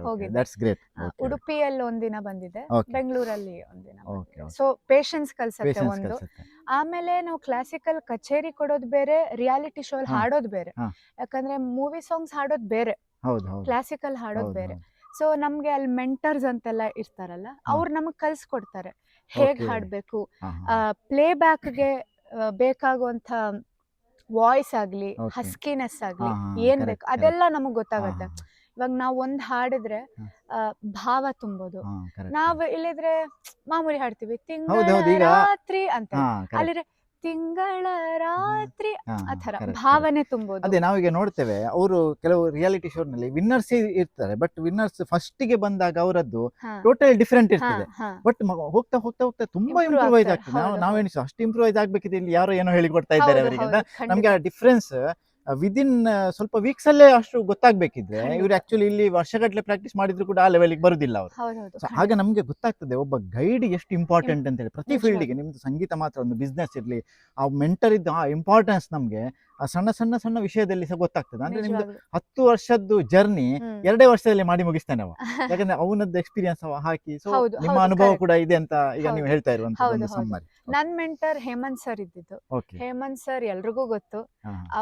ಹೋಗಿದೆ. That's great. ಉಡುಪಿಯಲ್ಲಿ ಒಂದಿನ ಬಂದಿದೆ, Okay. ಬೆಂಗಳೂರಲ್ಲಿ ಒಂದಿನ Okay, okay. ಸೊ ಪೇಷನ್ಸ್ ಕಲ್ಸತ್ತೆ ಒಂದು. ಆಮೇಲೆ ನಾವು ಕ್ಲಾಸಿಕಲ್ ಕಚೇರಿ ಕೊಡೋದು ಬೇರೆ, ರಿಯಾಲಿಟಿ ಶೋ ಅಲ್ಲಿ ಹಾ. ಹಾಡೋದು ಬೇರೆ. ಹಾ. ಯಾಕಂದ್ರೆ ಮೂವಿ ಸಾಂಗ್ಸ್ ಹಾಡೋದು ಬೇರೆ, ಕ್ಲಾಸಿಕಲ್ ಹಾಡೋದು ಬೇರೆ. ಸೊ ನಮ್ಗೆ ಅಲ್ಲಿ ಮೆಂಟರ್ಸ್ ಅಂತೆಲ್ಲ ಇರ್ತಾರಲ್ಲ, ಅವ್ರು ನಮಗ್ ಕಲ್ಸ್ಕೊಡ್ತಾರೆ ಹೇಗ್ Okay. ಹಾಡ್ಬೇಕು, ಪ್ಲೇ ಬ್ಯಾಕ್ಗೆ ಬೇಕಾಗುವಂತ ವಾಯ್ಸ್ ಆಗ್ಲಿ, Okay. ಹಸ್ಕಿನೆಸ್ ಆಗ್ಲಿ, ಹಾ, ಹಾ, ಏನ್ correct, ಬೇಕು ಅದೆಲ್ಲ ನಮಗ್ ಗೊತ್ತಾಗತ್ತೆ. ಇವಾಗ ನಾವ್ ಒಂದ್ ಹಾಡಿದ್ರೆ ಭಾವ ತುಂಬೋದು, ನಾವ್ ಇಲ್ಲಿದ್ರೆ ಮಾಮೂಲಿ ಹಾಡ್ತೀವಿ ತಿಂಗಳ ರಾತ್ರಿ ಅಂತ, ಅಲ್ಲಿದ್ರೆ ತಿಂಗಳ ರಾತ್ರಿ ಆತರ ಭಾವನೆ ತುಂಬೋದು. ಅದೇ ನಾವೀಗ ನೋಡ್ತೇವೆ, ಅವರು ಕೆಲವು ರಿಯಾಲಿಟಿ ಶೋ ನಲ್ಲಿ ವಿನ್ನರ್ಸ್ ಇರ್ತಾರೆ, ಬಟ್ ವಿನ್ನರ್ಸ್ ಫಸ್ಟ್ ಗೆ ಬಂದಾಗ ಅವರದ್ದು ಟೋಟಲ್ ಡಿಫರೆಂಟ್ ಇರ್ತದೆ. ಬಟ್ ಹೋಗ್ತಾ ಹೋಗ್ತಾ ಹೋಗ್ತಾ ತುಂಬಾ ಇಂಪ್ರೂವೈಸ್ ಆಗ್ತದೆ. ನಾವೇನು ಅಷ್ಟು ಇಂಪ್ರೂವೈಸ್ ಆಗ್ಬೇಕಿದೆ, ಇಲ್ಲಿ ಯಾರೋ ಏನೋ ಹೇಳಿಕೊಡ್ತಾ ಇದ್ದಾರೆ ಅವರಿಗೆ ಅಂತ. ನಮ್ಗೆ ಆ ಡಿಫ್ರೆನ್ಸ್ ವಿದಿನ್ ಸ್ವಲ್ಪ ವೀಕ್ಸ್ ಅಲ್ಲೇ ಅಷ್ಟು ಗೊತ್ತಾಗ್ಬೇಕಿದ್ರೆ, ಇವ್ರು ಆಕ್ಚುಲಿ ಇಲ್ಲಿ ವರ್ಷಗಟ್ಟಲೆ ಪ್ರಾಕ್ಟೀಸ್ ಮಾಡಿದ್ರು ಕೂಡ ಆ ಲೆವೆಲ್ಗೆ ಬರುದಿಲ್ಲ ಅವರು. ಹಾಗೆ ನಮ್ಗೆ ಗೊತ್ತಾಗ್ತದೆ ಒಬ್ಬ ಗೈಡ್ ಎಷ್ಟು ಇಂಪಾರ್ಟೆಂಟ್ ಅಂತ ಹೇಳಿ. ಪ್ರತಿ ಫೀಲ್ಡಿಗೆ, ನಿಮ್ದು ಸಂಗೀತ ಮಾತ್ರ, ಒಂದು ಬಿಸ್ನೆಸ್ ಇರ್ಲಿ, ಆ ಮೆಂಟರ್ ಇದ್ದ ಆ ಇಂಪಾರ್ಟೆನ್ಸ್ ನಮ್ಗೆ ಆ ಸಣ್ಣ ಸಣ್ಣ ಸಣ್ಣ ವಿಷಯದಲ್ಲಿ ಸಹ ಗೊತ್ತಾಗ್ತದೆ. ಅಂದ್ರೆ ನಿಮ್ದು 10 ವರ್ಷದ್ದು ಜರ್ನಿ 2 ವರ್ಷದಲ್ಲಿ ಮಾಡಿ ಮುಗಿಸ್ತಾನೆ ಅವ, ಯಾಕಂದ್ರೆ ಅವನದ್ದು ಎಕ್ಸ್ಪೀರಿಯನ್ಸ್ ಅವ ಹಾಕಿ. ಸೊ ನಿಮ್ಮ ಅನುಭವ ಕೂಡ ಇದೆ ಅಂತ ಈಗ ನೀವು ಹೇಳ್ತಾ ಇರುವಂತ. ನನ್ ಮೆಂಟರ್ ಹೇಮಂತ್ ಸರ್ ಇದ್ದಿದ್ದು. ಹೇಮಂತ್ ಸರ್ ಎಲ್ರಿಗೂ ಗೊತ್ತು,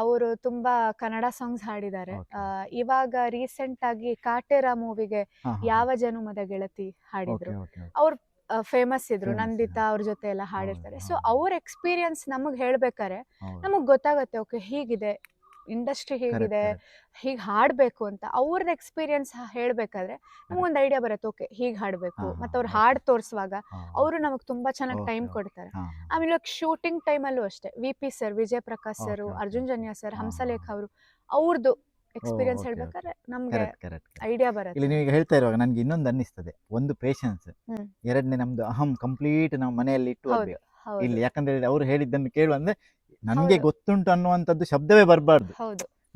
ಅವರು ತುಂಬಾ ಕನ್ನಡ ಸಾಂಗ್ಸ್ ಹಾಡಿದ್ದಾರೆ. ಇವಾಗ ರೀಸೆಂಟ್ ಆಗಿ ಕಾಟೇರ ಮೂವಿಗೆ ಯಾವ ಜನುಮದ ಗೆಳತಿ ಹಾಡಿದ್ರು, ಅವ್ರು ಫೇಮಸ್ ಇದ್ರು, ನಂದಿತಾ ಅವ್ರ ಜೊತೆ ಎಲ್ಲ ಹಾಡಿರ್ತಾರೆ. ಸೊ ಅವ್ರ ಎಕ್ಸ್ಪೀರಿಯನ್ಸ್ ನಮಗ್ ಹೇಳ್ಬೇಕಾರೆ ನಮಗ್ ಗೊತ್ತಾಗತ್ತೆ, ಓಕೆ ಹೀಗಿದೆ ಇಂಡಸ್ಟ್ರಿ, ಹೇಗಿದೆ ಹೀಗ್ ಹಾಡ್ಬೇಕು ಅಂತ. ಅವ್ರದ್ದು ಎಕ್ಸ್ಪೀರಿಯನ್ಸ್ ಹೇಳ್ಬೇಕಾದ್ರೆ ನಮಗೊಂದು ಐಡಿಯಾ ಬರುತ್ತೆ, ಓಕೆ ಹೀಗ್ ಹಾಡ್ಬೇಕು. ಮತ್ತೆ ಅವ್ರು ಹಾಡ್ ತೋರ್ಸುವಾಗ ಅವರು ನಮಗ್ ತುಂಬಾ ಚೆನ್ನಾಗಿ ಟೈಮ್ ಕೊಡ್ತಾರೆ. ಆಮೇಲೆ ಶೂಟಿಂಗ್ ಟೈಮಲ್ಲೂ ಅಷ್ಟೇ, VP sir, Vijay Prakash sir, Arjun Janya sir, Hamsalekha ಅವರು, ಅವ್ರದ್ದು ಎಕ್ಸ್ಪೀರಿಯನ್ಸ್ ಹೇಳ್ಬೇಕಾದ್ರೆ ನಮ್ಗೆ ಐಡಿಯಾ ಬರುತ್ತೆ. ಇಲ್ಲಿ ನೀವು ಹೇಳ್ತಾ ಇರುವಾಗ ನನ್ಗೆ ಇನ್ನೊಂದು ಅನ್ನಿಸ್ತದೆ, ಒಂದು ಪೇಷನ್ಸ್, ಎರಡನೇ ನಮ್ದು ಅಹಂ ಕಂಪ್ಲೀಟ್ ನಾವು ಮನೆಯಲ್ಲಿ ಇಟ್ಟು ಹೋಗ್ಬೇಕು ಇಲ್ಲಿ. ಯಾಕಂದ್ರೆ ಅವ್ರು ಹೇಳಿದ್ದನ್ನು ಕೇಳು ಅಂದ್ರೆ ನನ್ಗೆ ಗೊತ್ತುಂಟು ಅನ್ನುವಂಥದ್ದು ಶಬ್ದವೇ ಬರಬಾರ್ದು,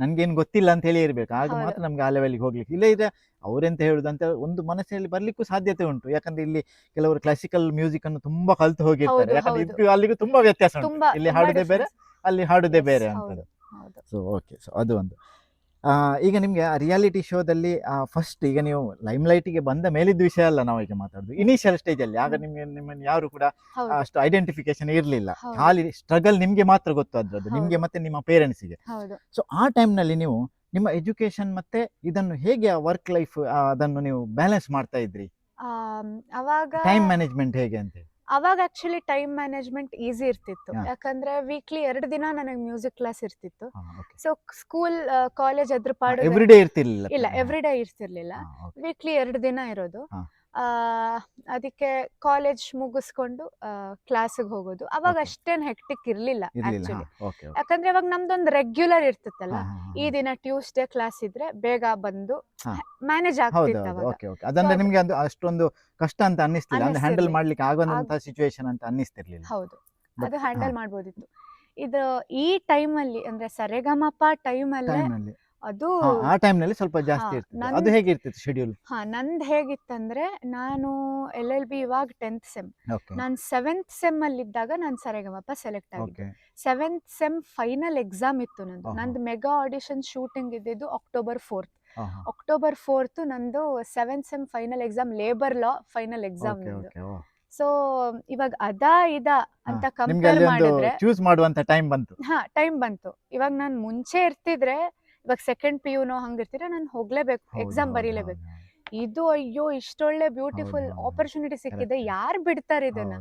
ನನ್ಗೇನು ಗೊತ್ತಿಲ್ಲ ಅಂತ ಹೇಳಿ ಇರ್ಬೇಕು. ಆಗ ಮಾತ್ರ ನಮ್ಗೆ ಆ ಲೆವೆಲ್ಗೆ ಹೋಗ್ಲಿಕ್ಕೆ. ಇಲ್ಲ ಇದ್ರೆ ಅವರೆಂತ ಹೇಳುದು ಅಂತ ಒಂದು ಮನಸ್ಸಿನಲ್ಲಿ ಬರ್ಲಿಕ್ಕೂ ಸಾಧ್ಯತೆ ಉಂಟು. ಯಾಕಂದ್ರೆ ಇಲ್ಲಿ ಕೆಲವರು ಕ್ಲಾಸಿಕಲ್ ಮ್ಯೂಸಿಕ್ ಅನ್ನು ತುಂಬಾ ಕಲ್ತು ಹೋಗಿರ್ತಾರೆ, ಯಾಕಂದ್ರೆ ಇದಕ್ಕೂ ಅಲ್ಲಿಗೂ ತುಂಬಾ ವ್ಯತ್ಯಾಸ ಉಂಟು. ಇಲ್ಲಿ ಹಾಡುದೇ ಬೇರೆ, ಅಲ್ಲಿ ಹಾಡುದೇ ಬೇರೆ ಅಂತ. ಸೊ ಓಕೆ, ಸೊ ಅದು ಒಂದು. ಈಗ ನಿಮ್ಗೆ ರಿಯಾಲಿಟಿ ಶೋದಲ್ಲಿ ಫಸ್ಟ್, ಈಗ ನೀವು ಲೈಮ್ ಲೈಟಿಗೆ ಬಂದ ಮೇಲಿದ್ದ ವಿಷಯ ಅಲ್ಲ ನಾವು ಈಗ ಮಾತಾಡುದು, ಇನಿಷಿಯಲ್ ಸ್ಟೇಜ್ ಅಲ್ಲಿ. ಆಗ ನಿಮ್ಮನ್ನು ಯಾರು ಕೂಡ ಅಷ್ಟು ಐಡೆಂಟಿಫಿಕೇಶನ್ ಇರ್ಲಿಲ್ಲ, ಖಾಲಿ ಸ್ಟ್ರಗಲ್ ನಿಮ್ಗೆ ಮಾತ್ರ ಗೊತ್ತು ಅದ್ರದ್ದು, ನಿಮ್ಗೆ ಮತ್ತೆ ನಿಮ್ಮ ಪೇರೆಂಟ್ಸ್ಗೆ. ಸೊ ಆ ಟೈಮ್ ನಲ್ಲಿ ನೀವು ನಿಮ್ಮ ಎಜುಕೇಶನ್ ಮತ್ತೆ ಇದನ್ನು ಹೇಗೆ ವರ್ಕ್ ಲೈಫ್ ಅದನ್ನು ನೀವು ಬ್ಯಾಲೆನ್ಸ್ ಮಾಡ್ತಾ ಇದ್ರಿ? ಅವಾಗ ಟೈಮ್ ಮ್ಯಾನೇಜ್ಮೆಂಟ್ ಹೇಗೆ ಅಂತ? ಅವಾಗ ಆಕ್ಚುಲಿ ಟೈಮ್ ಮ್ಯಾನೇಜ್ಮೆಂಟ್ ಈಸಿ ಇರ್ತಿತ್ತು, ಯಾಕಂದ್ರೆ ವೀಕ್ಲಿ 2 ದಿನ ನನಗೆ ಮ್ಯೂಸಿಕ್ ಕ್ಲಾಸ್ ಇರ್ತಿತ್ತು. ಸೊ ಸ್ಕೂಲ್ ಕಾಲೇಜ್ ಅದ್ರ ಪಾಡು ಎವ್ರಿಡೇ ಇರ್ತಿರ್ಲಿಲ್ಲ. ಇಲ್ಲ, ಎವ್ರಿಡೇ ಇರ್ತಿರ್ಲಿಲ್ಲ, ವೀಕ್ಲಿ 2 ದಿನ ಇರೋದು. ಅದಕ್ಕೆ ಕಾಲೇಜ್ ಮುಗಿಸ್ಕೊಂಡು ಕ್ಲಾಸಿಗೆ ಹೋಗೋದು. ಅವಾಗ ಅಷ್ಟೇನ್ ಹೆಕ್ಟಿಕ್ ಇರ್ಲಿಲ್ಲ ಆಕ್ಚುಲಿ, ಯಾಕಂದ್ರೆ ಅವಾಗ ನಮ್ದೊಂದು ರೆಗ್ಯುಲರ್ ಇರ್ತಿತ್ತಲ್ಲ. ಈ ದಿನ ಟ್ಯೂಸ್ಡೇ ಕ್ಲಾಸ್ ಇದ್ರೆ ಬೇಗ ಬಂದು ಮ್ಯಾನೇಜ್ ಆಗ್ತಿತ್ತು ಅವಾಗ. ಅದಂದ್ರೆ ನಿಮ್ಗೆ ಅದು ಅಷ್ಟೊಂದು ಕಷ್ಟ ಅಂತ ಅನ್ನಿಸ್ತಿಲ್ಲ, ಅಂದ್ರೆ ಹ್ಯಾಂಡಲ್ ಮಾಡ್ಲಿಕ್ಕೆ ಆಗುವಂತ ಸಿಚುವೇಶನ್ ಅಂತ ಅನ್ನಿಸ್ತಿರ್ಲಿಲ್ಲ? ಹೌದು, ಅದು ಹ್ಯಾಂಡಲ್ ಮಾಡ್ಬೋದಿತ್ತು. ಇದು ಈ ಟೈಮಲ್ಲಿ ಅಂದ್ರೆ ಸರೆಗಮಪ ಟೈಮಲ್ಲಿ ಅದು ಆ ಟೈಮ್ ನಲ್ಲಿ ಸ್ವಲ್ಪ ಜಾಸ್ತಿ ಇರ್ತದೆ. ಅದು ಹೇಗಿರ್ತಿತ್ತು ಶೆಡ್ಯೂಲ್? ನಂದ್ ಹೇಗಿತ್ತಂದ್ರೆ, ನಾನು LLB ಇವಾಗ 10th ಸೆಮ್, ನಾನು 7th ಸೆಮ್ ಅಲ್ಲಿ ಇದ್ದಾಗ ನಾನು ಸರೆಗಮಪ ಸೆಲೆಕ್ಟ್ ಆಗಿದ್ದೆ. 7th ಸೆಮ್ ಫೈನಲ್ ಎಕ್ಸಾಮ್ ಇತ್ತು ನಂದು ಮೆಗಾ ಆಡಿಷನ್ ಶೂಟಿಂಗ್ ಇದ್ದಿದ್ದು October 4th. October 4th ನಂದು 7th sem final exam, labour ಲಾ ಫೈನಲ್ ಎಕ್ಸಾಮ್ ನಂದು. ಸೊ ಇವಾಗ ಇದಾ ಅಂತ ಕಂಪೇರ್ ಮಾಡಿದ್ರೆ ಚೂಸ್ ಮಾಡುವಂತ ಟೈಮ್ ಬಂತು. ಟೈಮ್ ಬಂತು. ಇವಾಗ ನಾನು ಮುಂಚೆ ಇರ್ತಿದ್ರೆ, ಇವಾಗ ಸೆಕೆಂಡ್ PU ಹಂಗಿರ್ತೀರ, ನಾನು ಹೋಗ್ಲೇಬೇಕು, ಎಕ್ಸಾಮ್ ಬರೀಲೇಬೇಕು. ಇದು ಅಯ್ಯೋ ಇಷ್ಟೊಳ್ಳೆ ಬ್ಯೂಟಿಫುಲ್ ಆಪರ್ಚುನಿಟಿ ಸಿಕ್ಕಿದೆ, ಯಾರು ಬಿಡ್ತಾರೆ ಇದನ್ನ,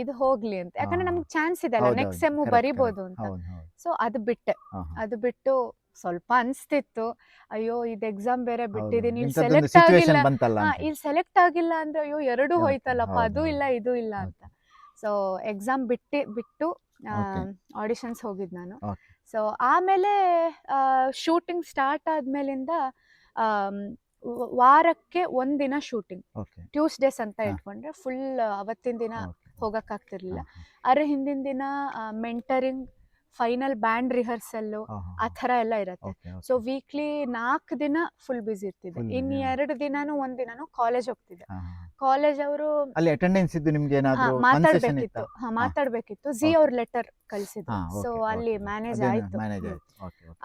ಇದು ಹೋಗ್ಲಿ ಅಂತ. ಯಾಕಂದ್ರೆ ನಮ್ಗೆ ಚಾನ್ಸ್ ಇದೆ ಅಲ್ಲ, ನೆಕ್ಸ್ಟ್ ಸೆಮ್ ಬರಿಬೋದು ಅಂತ. ಸೊ ಅದು ಬಿಟ್ಟು ಸ್ವಲ್ಪ ಅನ್ಸ್ತಿತ್ತು, ಅಯ್ಯೋ ಇದು ಎಕ್ಸಾಮ್ ಬೇರೆ ಬಿಟ್ಟಿದೀನಿ, ಇಲ್ಲಿ ಸೆಲೆಕ್ಟ್ ಆಗಿಲ್ಲ ಅಂದ್ರೆ ಅಯ್ಯೋ 2 ಹೋಯ್ತಲ್ಲಪ್ಪ, ಅದು ಇಲ್ಲ ಇದು ಇಲ್ಲ ಅಂತ. ಸೊ ಎಕ್ಸಾಮ್ ಬಿಟ್ಟು ಆಡಿಷನ್ಸ್ ಹೋಗಿದ್ ನಾನು. ಸೊ ಆಮೇಲೆ ಶೂಟಿಂಗ್ ಸ್ಟಾರ್ಟ್ ಆದ್ಮೇಲಿಂದ ವಾರಕ್ಕೆ 1 ದಿನ ಶೂಟಿಂಗ್, ಟ್ಯೂಸ್ಡೇಸ್ ಅಂತ ಇಟ್ಕೊಂಡ್ರೆ ಫುಲ್ ಅವತ್ತಿನ ದಿನ ಹೋಗಕ್ಕಾಗ್ತಿರ್ಲಿಲ್ಲ. ಆದ್ರೆ ಹಿಂದಿನ ದಿನ ಮೆಂಟರಿಂಗ್, ಫೈನಲ್ ಬ್ಯಾಂಡ್ ರಿಹರ್ಸಲ್ಲು ಆ ಥರ ಎಲ್ಲ ಇರುತ್ತೆ. ಸೊ ವೀಕ್ಲಿ 4 ದಿನ ಫುಲ್ ಬ್ಯುಸಿ ಇರ್ತಿದ್ದೆ. ಇನ್ 2 ದಿನಾನು 1 ದಿನಾನು ಕಾಲೇಜ್ ಹೋಗ್ತಿದ್ದೆ. ಕಾಲೇಜ್ ಅವರು ಅಲ್ಲಿ ಅಟೆಂಡೆನ್ಸ್ ಇದ್ದು ನಿಮ್ಗೆ ಏನಾದ್ರು ಮಾತಾಡ್ಬೇಕಿತ್ತು. ಮಾತಾಡ್ಬೇಕಿತ್ತು. ಜಿ ಅವ್ರ ಲೆಟರ್ ಕಳ್ಸಿದ್ರು. ಸೊ ಅಲ್ಲಿ ಮ್ಯಾನೇಜ್ ಆಯ್ತು.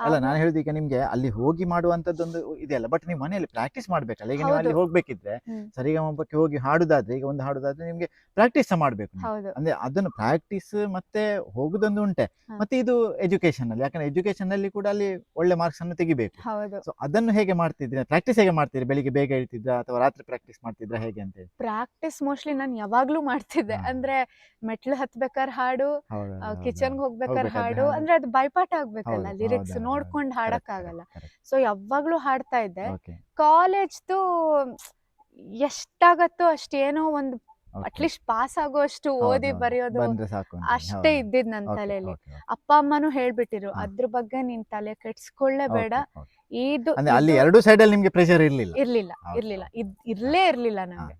ಅಲ್ಲ ನಾನು ಹೇಳಿದ ಈಗ ನಿಮ್ಗೆ ಅಲ್ಲಿ ಹೋಗಿ ಮಾಡುವಂತದ್ದೊಂದು ಇದೆಯಲ್ಲ, ಬಟ್ ನೀವು ಮನೆಯಲ್ಲಿ ಪ್ರಾಕ್ಟೀಸ್ ಮಾಡ್ಬೇಕಲ್ಲ. ಈಗ ನೀವು ಅಲ್ಲಿ ಹೋಗ್ಬೇಕಿದ್ರೆ ಸರಿಗಮಪಕ್ಕೆ ಹೋಗಿ ಹಾಡುದಾದ್ರೆ, ಈಗ ಒಂದು ಹಾಡುದಾದ್ರೆ ನಿಮ್ಗೆ ಪ್ರಾಕ್ಟೀಸ್ ಮಾಡ್ಬೇಕು. ಅಂದ್ರೆ ಅದನ್ನು ಪ್ರಾಕ್ಟೀಸ್ ಮತ್ತೆ ಹೋಗುದೊಂದು ಉಂಟೆ, ಮತ್ತೆ ಇದು ಎಜುಕೇಶನ್ ಅಲ್ಲಿ, ಯಾಕಂದ್ರೆ ಎಜುಕೇಶನ್ ಅಲ್ಲಿ ಕೂಡ ಅಲ್ಲಿ ಒಳ್ಳೆ ಮಾರ್ಕ್ಸ್ ಅನ್ನು ತೆಗಿಬೇಕು. ಸೊ ಅದನ್ನು ಹೇಗೆ ಮಾಡ್ತಿದ್ರಿ? ಪ್ರಾಕ್ಟೀಸ್ ಹೇಗೆ ಮಾಡ್ತಿದ್ರಿ? ಬೆಳಿಗ್ಗೆ ಬೇಗ ಹೇಳ್ತಿದ್ರಾ ಅಥವಾ ರಾತ್ರಿ ಪ್ರಾಕ್ಟೀಸ್ ಮಾಡ್ತಿದ್ರಾ, ಹೇಗೆ ಅಂತ ಹೇಳಿ? ಪ್ರಾಕ್ಟೀಸ್ ಮೋಸ್ಟ್ಲಿ ನಾನು ಯಾವಾಗ್ಲೂ ಮಾಡ್ತಿದ್ದೆ. ಅಂದ್ರೆ ಮೆಟ್ಲು ಹತ್ಬೇಕಾದ್ರೆ ಹಾಡು, ಕಿಚನ್ ಹೋಗ್ಬೇಕಾದ್ರೆ ಹಾಡು, ಅಂದ್ರೆ ಅದು ಬೈಪಾಠ ಆಗ್ಬೇಕಲ್ಲ, ಲಿರಿಕ್ಸ್ ನೋಡ್ಕೊಂಡು ಹಾಡಕ್ ಆಗಲ್ಲ. ಸೊ ಯಾವಾಗ್ಲೂ ಹಾಡ್ತಾ ಇದ್ದೆ. ಕಾಲೇಜ್ದು ಎಷ್ಟಾಗತ್ತೋ ಅಷ್ಟೇನೋ ಒಂದು ಅಟ್ಲೀಸ್ಟ್ ಪಾಸ್ ಆಗೋಷ್ಟು ಓದಿ ಬರೆಯೋದು ಅಷ್ಟೇ ಇದ್ದಿದ್ ನನ್ ತಲೆಯಲ್ಲಿ. ಅಪ್ಪ ಅಮ್ಮನೂ ಹೇಳ್ಬಿಟ್ಟಿರು, ಅದ್ರ ಬಗ್ಗೆ ನೀನ್ ತಲೆ ಕೆಡ್ಸ್ಕೊಳ್ಳೇಬೇಡ. ಇದು ಅಲ್ಲಿ ಎರಡು ಸೈಡ್ ಅಲ್ಲಿ ನಿಮ್ಗೆ ಪ್ರೆಷರ್ ಇರ್ಲಿಲ್ಲ? ಇರ್ಲೇ ಇರ್ಲಿಲ್ಲ ನಂಗೆ.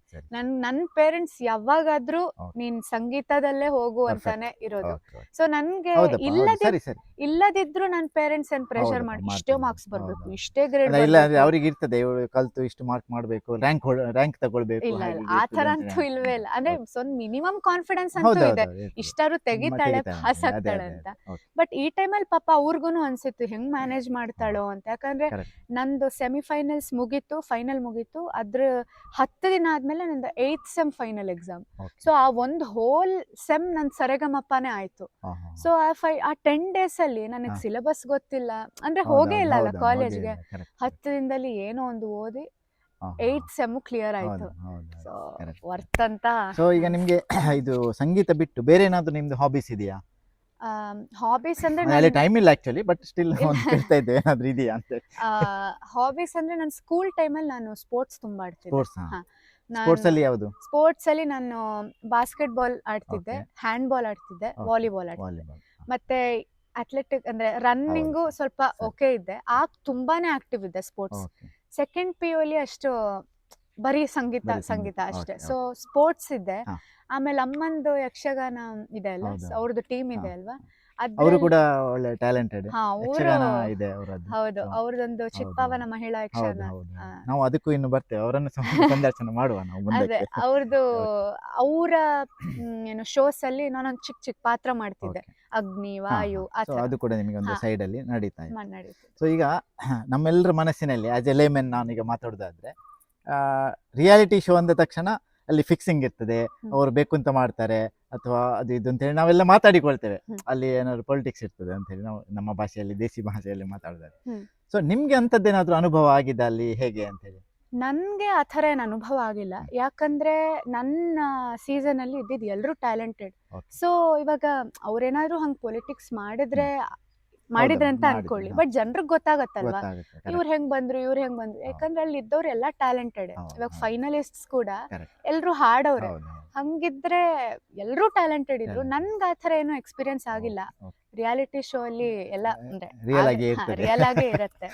ನನ್ ಪೇರೆಂಟ್ಸ್ ಯಾವಾಗಾದ್ರೂ ನೀನ್ ಸಂಗೀತದಲ್ಲೇ ಹೋಗು ಅಂತಾನೆ ಇರೋದು. ಸೊ ನನ್ಗೆ ಇಲ್ಲದಿದ್ರು ನನ್ ಪೇರೆಂಟ್ಸ್ ಏನ್ ಪ್ರೆಷರ್ ಮಾಡಿ ಇಷ್ಟೇ ಮಾರ್ಕ್ಸ್ ಬರ್ಬೇಕು, ಇಷ್ಟೇ ಗ್ರೇಡ್ ಅವ್ರಿಗೆ ಇರ್ತದೆ, ಕಲ್ತು ಇಷ್ಟು ಮಾರ್ಕ್ ಮಾಡ್ಬೇಕು, ರ್ಯಾಂಕ್ ತಗೊಳ್ಬೇಕು. ಇಲ್ಲ ಆತರ ಅಂತೂ ಇಲ್ವೇ ಇಲ್ಲ. ಅಂದ್ರೆ ಒಂದ್ ಮಿನಿಮಮ್ ಕಾನ್ಫಿಡೆನ್ಸ್ ಅಂತೂ ಇದೆ, ಇಷ್ಟಾರು ತೆಗಿತಾಳೆ, ಪಾಸ್ ಆಗ್ತಾಳೆ ಅಂತ. ಬಟ್ ಈ ಟೈಮಲ್ಲಿ ಪಾಪ ಅವ್ರಿಗೂನು ಅನ್ಸಿತ್ತು ಹೆಂಗ್ ಮ್ಯಾನೇಜ್ ಮಾಡ್ತಾಳೋ ಅಂತ. ಯಾಕಂದ್ರೆ ನಂದು ಸೆಮಿಫೈನಲ್ಸ್ ಮುಗೀತು, ಫೈನಲ್ ಮುಗೀತು. ಅದ್ರ 10 ದಿನ ಆದ್ಮೇಲೆ ನಂದು 8th sem final exam. So ಆ ಒಂದು ಹೋಲ್ ಸೆಮ್ ನನ್ ಸರೆಗಮಪ್ಪನೇ ಆಯ್ತು. ಸೊ ಆ 10 days ಅಲ್ಲಿ ನನಗೆ ಸಿಲೆಬಸ್ ಗೊತ್ತಿಲ್ಲ, ಅಂದ್ರೆ ಹೋಗೇ ಇಲ್ಲ ಅಲ್ಲ ಕಾಲೇಜ್ಗೆ. 10 ದಿನದಲ್ಲಿ ಏನೋ ಒಂದು ಓದಿ 8th ಸೆಮ್ ಕ್ಲಿಯರ್ ಆಯ್ತು. ಸೊ ವರ್ತ್ ಅಂತ. ಸೊ ಈಗ ನಿಮ್ಗೆ ಇದು ಸಂಗೀತ ಬಿಟ್ಟು ಬೇರೆ ಏನಾದ್ರು ನಿಮ್ದು ಹಾಬೀಸ್ ಇದೆಯಾ? ಹಾಬೀಸ್ ಅಂದ್ರೆ ಟೈಮ್ ಇಲ್ಲ ಆಕ್ಚುಲಿ, ಬಟ್ ಸ್ಟಿಲ್ ಕೇಳ್ತಾ ಇದ್ದೆ ಏನಾದ್ರು ಇದೆಯಾ ಅಂತ. ಹಾಬೀಸ್ ಅಂದ್ರೆ ನಾನು ಸ್ಕೂಲ್ ಟೈಮಲ್ಲಿ ನಾನು ಸ್ಪೋರ್ಟ್ಸ್ ತುಂಬಾ ಆಡ್ತಿದ್ದೆ. ಸ್ಪೋರ್ಟ್ಸ್ ಅಲ್ಲಿ ಯಾವುದು? ಸ್ಪೋರ್ಟ್ಸ್ ಅಲ್ಲಿ ನಾನು ಬಾಸ್ಕೆಟ್ ಬಾಲ್ ಆಡ್ತಿದ್ದೆ, ಹ್ಯಾಂಡ್ ಬಾಲ್ ಆಡ್ತಿದ್ದೆ, ವಾಲಿಬಾಲ್ ಆಡ್ತಿದ್ದೆ. ಮತ್ತೆ ಅಥ್ಲೆಟಿಕ್ ಅಂದ್ರೆ ರನ್ನಿಂಗು ಸ್ವಲ್ಪ ಓಕೆ ಇದ್ದೆ. ಆಗ ತುಂಬಾನೇ ಆಕ್ಟಿವ್ ಇದ್ದೆ ಸ್ಪೋರ್ಟ್ಸ್. ಸೆಕೆಂಡ್ PU ಅಲ್ಲಿ ಅಷ್ಟು ಬರೀ ಸಂಗೀತ ಅಷ್ಟೇ. ಸೊ ಸ್ಪೋರ್ಟ್ಸ್ ಇದ್ದೆ. ಆಮೇಲೆ ಅಮ್ಮಂದು ಯಕ್ಷಗಾನ ಇದೆ ಅಲ್ಲ, ಅವ್ರದ್ದು ಟೀಮ್ ಇದೆ ಅಲ್ವಾ, ಅವರು ಕೂಡ ಒಳ್ಳೆ ಟ್ಯಾಲೆಂಟೆಡ್. ಹೌದು, ಅವ್ರದೊಂದು ಚಿಕ್ಕವನ ಮಹಿಳಾ ಯಕ್ಷಗಾನ. ನಾವು ಅದಕ್ಕೂ ಇನ್ನು ಬರ್ತೇವೆ, ಅವರನ್ನು ಸಂದರ್ಶನ ಮಾಡುವ ನಾವು ಮುಂದೆ. ಅವ್ರದ್ದು ಅವರ ಏನು ಶೋಸ್ ಅಲ್ಲಿ ನಾನೊಂದು ಚಿಕ್ಕ ಪಾತ್ರ ಮಾಡ್ತಿದ್ದೆ, ಅಗ್ನಿ, ವಾಯು, ಅದು ಕೂಡ ನಿಮಗೆ ಒಂದು ಸೈಡ್ ಅಲ್ಲಿ ನಡೀತಾ ಇದೆ. ಸೊ ಈಗ ನಮ್ಮೆಲ್ಲರ ಮನಸ್ಸಿನಲ್ಲಿ ಆಸ್ ಎ ಲೇಮನ್ ನಾನೀಗ ಮಾತಾಡೋದಾದ್ರೆ, ರಿಯಾಲಿಟಿ ಶೋ ಅಂದ ತಕ್ಷಣ ಅಲ್ಲಿ ಫಿಕ್ಸಿಂಗ್ ಇರ್ತದೆ, ಅವ್ರು ಬೇಕು ಅಂತ ಮಾಡ್ತಾರೆ ಅಥವಾ ಅದು ಇದು ಅಂತ ಹೇಳಿ ನಾವೆಲ್ಲ ಮಾತಾಡಿಕೊಳ್ತೇವೆ. ಅಲ್ಲಿ ಏನಾದ್ರು ಪೊಲಿಟಿಕ್ಸ್ ಇರ್ತದೆ ಅಂತ ಹೇಳಿ ನಾವು ನಮ್ಮ ಭಾಷೆಯಲ್ಲಿ, ದೇಸಿ ಭಾಷೆಯಲ್ಲಿ ಮಾತಾಡಿದ್ದಾರೆ. ಸೊ ನಿಮ್ಗೆ ಅಂತದ್ದೇನಾದ್ರೂ ಅನುಭವ ಆಗಿದೆ ಅಲ್ಲಿ, ಹೇಗೆ ಅಂತ ಹೇಳಿ? ನನ್ಗೆ ಆ ಥರ ಏನು ಅನುಭವ ಆಗಿಲ್ಲ. ಯಾಕಂದ್ರೆ ನನ್ನ ಸೀಸನ್ ಅಲ್ಲಿ ಇದ್ದಿದ್ದು ಎಲ್ಲರೂ ಟ್ಯಾಲೆಂಟೆಡ್. ಸೊ ಇವಾಗ ಅವ್ರೇನಾದ್ರು ಹಂಗ್ ಪೊಲಿಟಿಕ್ಸ್ ಮಾಡಿದ್ರೆ ಅಂತ ಅನ್ಕೊಳ್ಳಿ, ಬಟ್ ಜನರಿಗೆ ಗೊತ್ತಾಗತ್ತಲ್ವಾ ಇವ್ರು ಹೆಂಗ್ ಬಂದ್ರು, ಯಾಕಂದ್ರೆ ಅಲ್ಲಿ ಇದ್ದವ್ರು ಎಲ್ಲಾ ಟ್ಯಾಲೆಂಟೆಡ್. ಇವಾಗ ಫೈನಲಿಸ್ಟ್ಸ್ ಕೂಡ ಎಲ್ರು ಹಾಡವ್ರೆ. ಹಂಗಿದ್ರೆ ಎಲ್ರು ಟ್ಯಾಲೆಂಟೆಡ್ ಇದ್ರು. ನನ್ಗೆ ಆ ಥರ ಏನು ಎಕ್ಸ್ಪೀರಿಯನ್ಸ್ ಆಗಿಲ್ಲ. ರಿಯಾಲಿಟಿ ಶೋ ಅಲ್ಲಿ ಎಲ್ಲ ಅಂದ್ರೆ ರಿಯಲ್ ಆಗೇ ಇರುತ್ತೆ.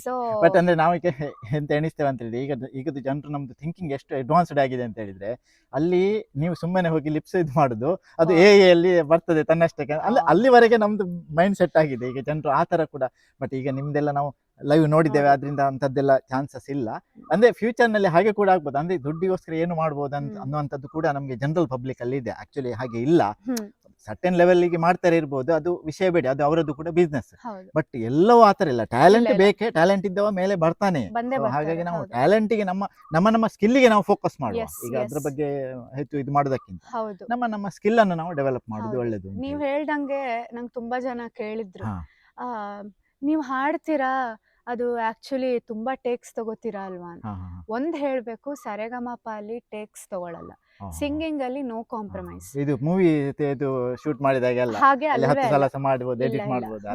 ಸೊ ಬಟ್ ಅಂದ್ರೆ ನಾವು ಎಂತ ಎಣಿಸ್ತೇವೆ ಅಂತ ಹೇಳಿದ್ರೆ, ಈಗದ ಜನರು ನಮ್ದು ಥಿಂಕಿಂಗ್ ಎಷ್ಟು ಅಡ್ವಾನ್ಸ್ಡ್ ಆಗಿದೆ ಅಂತ ಹೇಳಿದ್ರೆ, ಅಲ್ಲಿ ನೀವು ಸುಮ್ಮನೆ ಹೋಗಿ ಲಿಪ್ಸ್ ಇದು ಮಾಡುದು, ಅದು ಅಲ್ಲಿ ಬರ್ತದೆ ತನ್ನಷ್ಟಕ್ಕೆ. ಅಲ್ಲಿವರೆಗೆ ನಮ್ದು ಮೈಂಡ್ ಸೆಟ್ ಆಗಿದೆ ಈಗ ಜನರು ಆ ತರ ಕೂಡ. ಬಟ್ ಈಗ ನಿಮ್ದೆಲ್ಲ ನಾವು ಲೈವ್ ನೋಡಿದ್ದೇವೆ, ಅದರಿಂದ ಅಂತದ್ದೆಲ್ಲ ಚಾನ್ಸಸ್ ಇಲ್ಲ. ಅಂದ್ರೆ ಫ್ಯೂಚರ್ ನಲ್ಲಿ ಹಾಗೆ ಕೂಡ ಆಗ್ಬೋದು, ಅಂದ್ರೆ ದುಡ್ಡಿಗೋಸ್ಕರ ಏನು ಮಾಡ್ಬೋದು ಅನ್ನುವಂಥದ್ದು ಕೂಡ ನಮ್ಗೆ ಜನರಲ್ ಪಬ್ಲಿಕ್ ಅಲ್ಲಿ ಇದೆ. ಆಕ್ಚುಲಿ ಹಾಗೆ ಇಲ್ಲ, ಸರ್ಟೆನ್ ಲೆವೆಲ್ಗೆ ಮಾಡ್ತಾರೆ ಇರ್ಬೋದು, ಅದು ವಿಷಯ ಬೇಡ, ಅದು ಅವರದ್ದು ಕೂಡ ಬಿಸ್ನೆಸ್. ಬಟ್ ಎಲ್ಲವೂ ಆತರ ಇಲ್ಲ, ಟ್ಯಾಲೆಂಟ್ ಬೇಕೇ, ಟ್ಯಾಲೆಂಟ್ ಇದ್ದವ ಮೇಲೆ ಬರ್ತಾನೆ. ಹಾಗಾಗಿ ನಾವು ಟ್ಯಾಲೆಂಟಿಗೆ ನಮ್ಮ ಸ್ಕಿಲ್ಗೆ ನಾವು ಫೋಕಸ್ ಮಾಡುವ. ಈಗ ಅದ್ರ ಬಗ್ಗೆ ಹೆಚ್ಚು ಇದು ಮಾಡೋದಕ್ಕಿಂತ ನಮ್ಮ ಸ್ಕಿಲ್ ಅನ್ನು ನಾವು ಡೆವಲಪ್ ಮಾಡೋದು ಒಳ್ಳೇದು. ನೀವ್ ಹೇಳ್ದಂಗೆ ನಂಗೆ ತುಂಬಾ ಜನ ಕೇಳಿದ್ರು, ನೀವ್ ಹಾಡ್ತೀರಾ, ಅದು ಆಕ್ಚುಲಿ ತುಂಬಾ ಟೇಕ್ಸ್ ತಗೋತೀರಾ ಅಲ್ವಾ ಅಂತ. ಒಂದ್ ಹೇಳ್ಬೇಕು, ಸರೆಗಮಪ ಅಲ್ಲಿ ಟೇಕ್ಸ್ ತಗೊಳಲ್ಲ. ಸಿಂಗಿಂಗ್ ಅಲ್ಲಿ ನೋ ಕಾಂಪ್ರಮೈಸ್. ಇದು ಮೂವಿ ಶೂಟ್ ಮಾಡಿದಾಗೆಲ್ಲ ಹಾಗೆ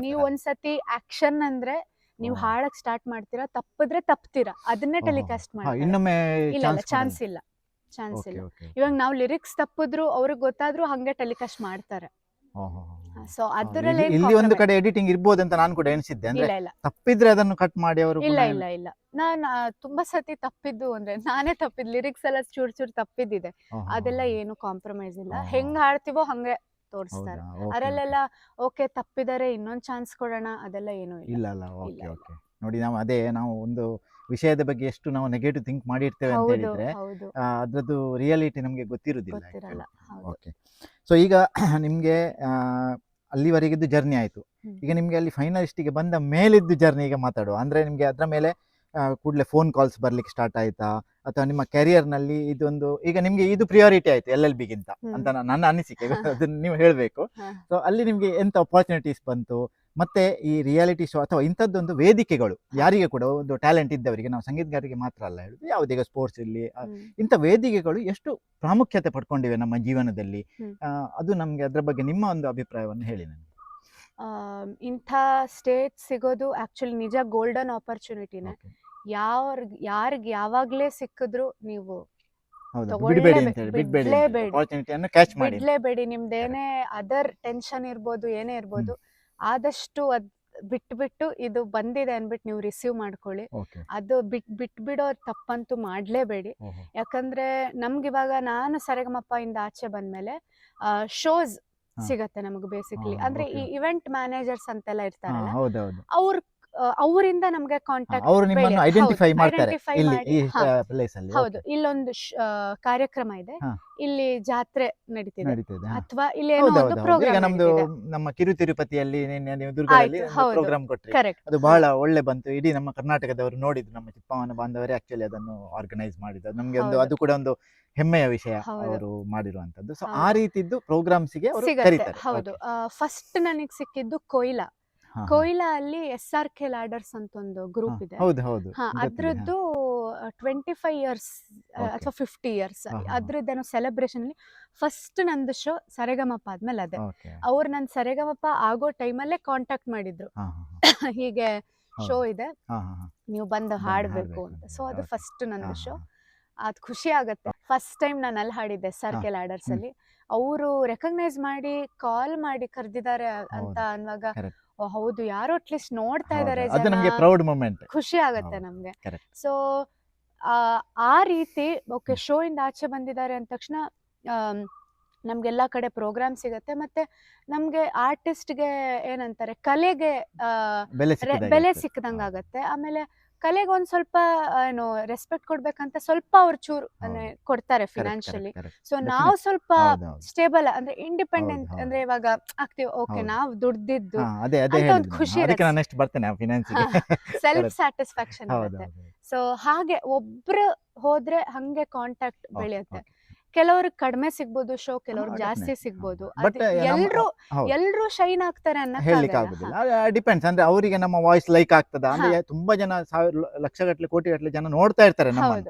ನೀವು ಒಂದ್ಸತಿ ಆಕ್ಷನ್ ಅಂದ್ರೆ ನೀವು ಹಾಡಕ್ ಸ್ಟಾರ್ಟ್ ಮಾಡ್ತೀರಾ, ತಪ್ಪಿದ್ರೆ ತಪ್ತೀರಾ, ಅದನ್ನೇ ಟೆಲಿಕಾಸ್ಟ್ ಮಾಡಿ. ಇಲ್ಲ, ಚಾನ್ಸ್ ಇಲ್ಲ. ಇವಾಗ ನಾವು ಲಿರಿಕ್ಸ್ ತಪ್ಪಿದ್ರು ಅವ್ರಿಗೆ ಗೊತ್ತಾದ್ರು ಹಂಗೆ ಟೆಲಿಕಾಸ್ಟ್ ಮಾಡ್ತಾರೆ. ಸೊ ಅದರಲ್ಲಿ ಇಲ್ಲಿ ಒಂದು ಕಡೆ ಎಡಿಟಿಂಗ್ ಇರ್ಬೋದು ಅಂತ ನಾನು ಕೂಡ ಎಣಿಸಿದ್ದೆ, ಅಂದ್ರೆ ಇಲ್ಲ ಇಲ್ಲ ತಪ್ಪಿದ್ರೆ ಅದನ್ನು ಕಟ್ ಮಾಡಿ ಅವರು ಇಲ್ಲ ಇಲ್ಲ ಇಲ್ಲ ನಾನು ತುಂಬಾ ಸತಿ ತಪ್ಪಿದ್ದು ಅಂದ್ರೆ ನಾನೇ ತಪ್ಪಿದ್ ಲಿರಿಕ್ಸ್ ಎಲ್ಲ ಚೂರ್ ಚೂರ್ ತಪ್ಪಿದ್ದಿದೆ. ಅದೆಲ್ಲ ಏನು ಕಾಂಪ್ರಮೈಸ್ ಇಲ್ಲ, ಹೆಂಗ್ ಹಾಡ್ತೀವೋ ಹಂಗೆ ತೋರಿಸ್ತಾರೆ. ಅದರಲ್ಲೆಲ್ಲ ಓಕೆ ತಪ್ಪಿದರೆ ಇನ್ನೊಂದ್ ಚಾನ್ಸ್ ಕೊಡೋಣ ಅದೆಲ್ಲ ಏನು ಇಲ್ಲ ಇಲ್ಲ. ಅಲ್ಲ. ಓಕೆ ಇಲ್ಲ. ಓಕೆ. ನೋಡಿ ನಾವು ಒಂದು ವಿಷಯದ ಬಗ್ಗೆ ಎಷ್ಟು ನಾವು ನೆಗೆಟಿವ್ ಥಿಂಕ್ ಮಾಡಿರ್ತೇವೆ ಅಂತ ಹೌದು ಹೇಳಿದ್ರೆ ಹೌದು ಅದ್ರದ್ದು ರಿಯಾಲಿಟಿ ನಮಗೆ ಗೊತ್ತಿರುವುದಿಲ್ಲ. ಗೊತ್ತಿರಲ್ಲ. ಹೌದು. ಓಕೆ. ಸೊ ಈಗ ನಿಮಗೆ ಅಲ್ಲಿವರೆಗಿದ್ದು ಜರ್ನಿ ಆಯಿತು. ಈಗ ನಿಮಗೆ ಅಲ್ಲಿ ಫೈನಲಿಸ್ಟಿಗೆ ಬಂದ ಮೇಲಿದ್ದು ಜರ್ನಿ ಈಗ ಮಾತಾಡುವ. ಅಂದರೆ ನಿಮಗೆ ಅದರ ಮೇಲೆ ಕೂಡಲೇ ಫೋನ್ ಕಾಲ್ಸ್ ಬರ್ಲಿಕ್ಕೆ ಸ್ಟಾರ್ಟ್ ಆಯ್ತಾ, ಅಥವಾ ನಿಮ್ಮ ಕ್ಯಾರಿಯರ್ನಲ್ಲಿ ಇದೊಂದು ಈಗ ನಿಮಗೆ ಇದು ಪ್ರಿಯಾರಿಟಿ ಆಯಿತು LLBಗಿಂತ ಅಂತ ನನ್ನ ಅನಿಸಿಕೆ. ಅದನ್ನು ನೀವು ಹೇಳಬೇಕು. ಸೊ ಅಲ್ಲಿ ನಿಮಗೆ ಎಂಥ ಅಪಾರ್ಚುನಿಟೀಸ್ ಬಂತು, ಮತ್ತೆ ಈ ರಿಯಾಲಿಟಿ ಶೋ ಅಥವಾ ಇಂಥದ್ದೊಂದು ವೇದಿಕೆಗಳು ಯಾರಿಗೆ ಕೂಡ ಒಂದು ಟ್ಯಾಲೆಂಟ್ ಇದ್ದವರಿಗೆ, ನಾವು ಸಂಗೀತಗಾರರಿಗೆ ಮಾತ್ರ ಅಲ್ಲ ಹೇಳುದು, ಯಾವುದೀಗ ಸ್ಪೋರ್ಟ್ಸ್ ಇಲ್ಲಿ ಇಂಥ ವೇದಿಕೆಗಳು ಎಷ್ಟು ಪ್ರಾಮುಖ್ಯತೆ ಪಡ್ಕೊಂಡಿವೆ ನಮ್ಮ ಜೀವನದಲ್ಲಿ, ಅದು ನಮಗೆ ಅದರ ಬಗ್ಗೆ ನಿಮ್ಮ ಒಂದು ಅಭಿಪ್ರಾಯವನ್ನು ಹೇಳಿ ನನಗೆ. ಇಂಥ ಸ್ಟೇಜ್ ಸಿಗೋದು ಆಕ್ಚುಲಿ ನಿಜ ಗೋಲ್ಡನ್ ಆಪರ್ಚುನಿಟಿನೇ. ಯಾರಿಗೆ ಯಾವಾಗ್ಲೇ ಸಿಕ್ಕಿದ್ರು ನೀವು ಬಿಡ್ಲೇಬೇಡಿ. ನಿಮ್ದೇನೇ ಅದರ್ ಟೆನ್ಷನ್ ಇರ್ಬೋದು, ಏನೇ ಇರ್ಬೋದು, ಆದಷ್ಟು ಅದ್ ಬಿಟ್ಬಿಟ್ಟು ಇದು ಬಂದಿದೆ ಅನ್ಬಿಟ್ಟು ನೀವು ರಿಸೀವ್ ಮಾಡ್ಕೊಳ್ಳಿ. ಅದು ಬಿಟ್ಬಿಡೋ ತಪ್ಪಂತೂ ಮಾಡ್ಲೇಬೇಡಿ. ಯಾಕಂದ್ರೆ ನಮ್ಗಿವಾಗ ನಾನು ಸರಿಗಮಪ ಇಂದ ಆಚೆ ಬಂದ್ಮೇಲೆ ಶೋಸ್ ಸಿಗತ್ತೆ ನಮಗೆ ಬೇಸಿಕ್ಲಿ. ಅಂದ್ರೆ ಈ ಇವೆಂಟ್ ಮ್ಯಾನೇಜರ್ಸ್ ಅಂತೆಲ್ಲ ಇರ್ತಾರಲ್ಲ, ಅವರಿಂದ ನಮ್ಗೆ ಕಾಂಟ್ಯಾಕ್ಟ್, ಹೌದು ಇಲ್ಲೊಂದು ಕಾರ್ಯಕ್ರಮ ಇದೆ, ಇಲ್ಲಿ ಜಾತ್ರೆ ನಡೀತಿದೆ, ಅಥವಾ ಇಲ್ಲಿ ಏನೋ ಒಂದು ಪ್ರೋಗ್ರಾಮ್ ನಮ್ದು ನಮ್ಮ ಕಿರು ತಿರುಪತಿಯಲ್ಲಿ ಪ್ರೋಗ್ರಾಮ್ ಕೊಟ್ಟರೆ ಅದು ಬಹಳ ಒಳ್ಳೆ ಬಂತು. ಇಡೀ ನಮ್ಮ ಕರ್ನಾಟಕದವರು ನೋಡಿದ್ರು, ನಮ್ಮ ಚಿಪ್ಪಮ್ಮನ ಬಾಂಧವರೇ ಆಕ್ಚುಲಿ ಅದನ್ನು ಆರ್ಗನೈಸ್ ಮಾಡಿದ್ರು. ನಮ್ಗೆ ಅದು ಕೂಡ ಒಂದು ಹೆಮ್ಮೆಯ ವಿಷಯ ಅವರು ಮಾಡಿರುವಂತದ್ದು. ಸೊ ಆ ರೀತಿದ್ದು ಪ್ರೋಗ್ರಾಮ್ಸ್ಗೆ ಅವರು ಕರೀತಾರೆ. ಹೌದು. ಫಸ್ಟ್ ನನಗೆ ಸಿಕ್ಕಿದ್ದು ಕೊಯ್ಲಾ ಅಲ್ಲಿ SRK ಲ್ಯಾಡರ್ಸ್ ಅಂತ ಒಂದು ಗ್ರೂಪ್ ಇದೆ. ಅದ್ರದ್ದು 25 years ಅಥವಾ 50 years ಅದ್ರದ್ದೇನೋ ಸೆಲೆಬ್ರೇಷನ್ ಅಲ್ಲಿ ಫಸ್ಟ್ ನಂದು ಶೋ ಸರಿಗಮಪ ಆದ್ಮೇಲೆ ಅದೇ. ಅವ್ರು ನನ್ ಸರಿಗಮಪ ಆಗೋ ಟೈಮಲ್ಲೇ ಕಾಂಟ್ಯಾಕ್ಟ್ ಮಾಡಿದ್ರು, ಹೀಗೆ ಶೋ ಇದೆ, ನೀವು ಬಂದು ಹಾಡ್ಬೇಕು ಅಂತ. ಸೊ ಅದು ಫಸ್ಟ್ ನಂದು ಶೋ. ಅದ್ ಖುಷಿ ಆಗತ್ತೆ. ಫಸ್ಟ್ ಟೈಮ್ ನಾನು ಅಲ್ಲಿ ಹಾಡಿದ್ದೆ SRK ಲ್ಯಾಡರ್ಸ್ ಅಲ್ಲಿ. ಅವರು ರೆಕಗ್ನೈಸ್ ಮಾಡಿ ಕಾಲ್ ಮಾಡಿ ಕರೆದಿದ್ದಾರೆ ಅಂತ ಅನ್ನುವಾಗ ಹೌದು, ಯಾರು ಅಟ್ಲೀಸ್ಟ್ ನೋಡ್ತಾ ಇದಾರೆ, ಖುಷಿ ಆಗತ್ತೆ ನಮ್ಗೆ. ಸೊ ಆ ರೀತಿ ಓಕೆ ಶೋ ಇಂದ ಆಚೆ ಬಂದಿದ್ದಾರೆ ಅಂದ ತಕ್ಷಣ ನಮ್ಗೆಲ್ಲಾ ಕಡೆ ಪ್ರೋಗ್ರಾಮ್ ಸಿಗತ್ತೆ. ಮತ್ತೆ ನಮ್ಗೆ ಆರ್ಟಿಸ್ಟ್ಗೆ ಏನಂತಾರೆ, ಕಲೆಗೆ ಬೆಲೆ ಸಿಕ್ಕದಂಗ ಆಗತ್ತೆ. ಆಮೇಲೆ ಕಲೆಗೆ ಒಂದ್ ಸ್ವಲ್ಪ ಏನು ರೆಸ್ಪೆಕ್ಟ್ ಕೊಡ್ಬೇಕಂತ ಸ್ವಲ್ಪ ಅವ್ರು ಚೂರು ಕೊಡ್ತಾರೆ ಫಿನಾನ್ಷಿಯಲಿ. ಸೊ ನಾವು ಸ್ವಲ್ಪ ಸ್ಟೇಬಲ್ ಅಂದ್ರೆ ಇಂಡಿಪೆಂಡೆಂಟ್ ಅಂದ್ರೆ ಇವಾಗ ಆಗ್ತೀವಿ, ಓಕೆ ನಾವು ದುಡ್ದಿದ್ದು ಒಂದು ಖುಷಿ ಸೆಲ್ಫ್ ಸ್ಯಾಟಿಸ್ಫ್ಯಾಕ್ಷನ್ ಇರುತ್ತೆ. ಸೊ ಹಾಗೆ ಒಬ್ರು ಹೋದ್ರೆ ಹಂಗೆ ಕಾಂಟ್ಯಾಕ್ಟ್ ಬೆಳೆಯುತ್ತೆ. ಕೆಲವ್ರಿಗೆ ಕಡಿಮೆ ಸಿಗ್ಬೋದು ಶೋ, ಕೆಲವ್ರಿಗೆ ಜಾಸ್ತಿ ಸಿಗ್ಬೋದು. ಎಲ್ರು ಶೈನ್ ಆಗ್ತಾರೆ ಡಿಪೆಂಡ್ಸ್. ಅಂದ್ರೆ ಅವರಿಗೆ ನಮ್ಮ ವಾಯ್ಸ್ ಲೈಕ್ ಆಗ್ತದ, ಅಂದ್ರೆ ತುಂಬಾ ಜನ ಲಕ್ಷಗಟ್ಟಲೆ ಕೋಟಿಗಟ್ಟಲೆ ಜನ ನೋಡ್ತಾ ಇರ್ತಾರೆ,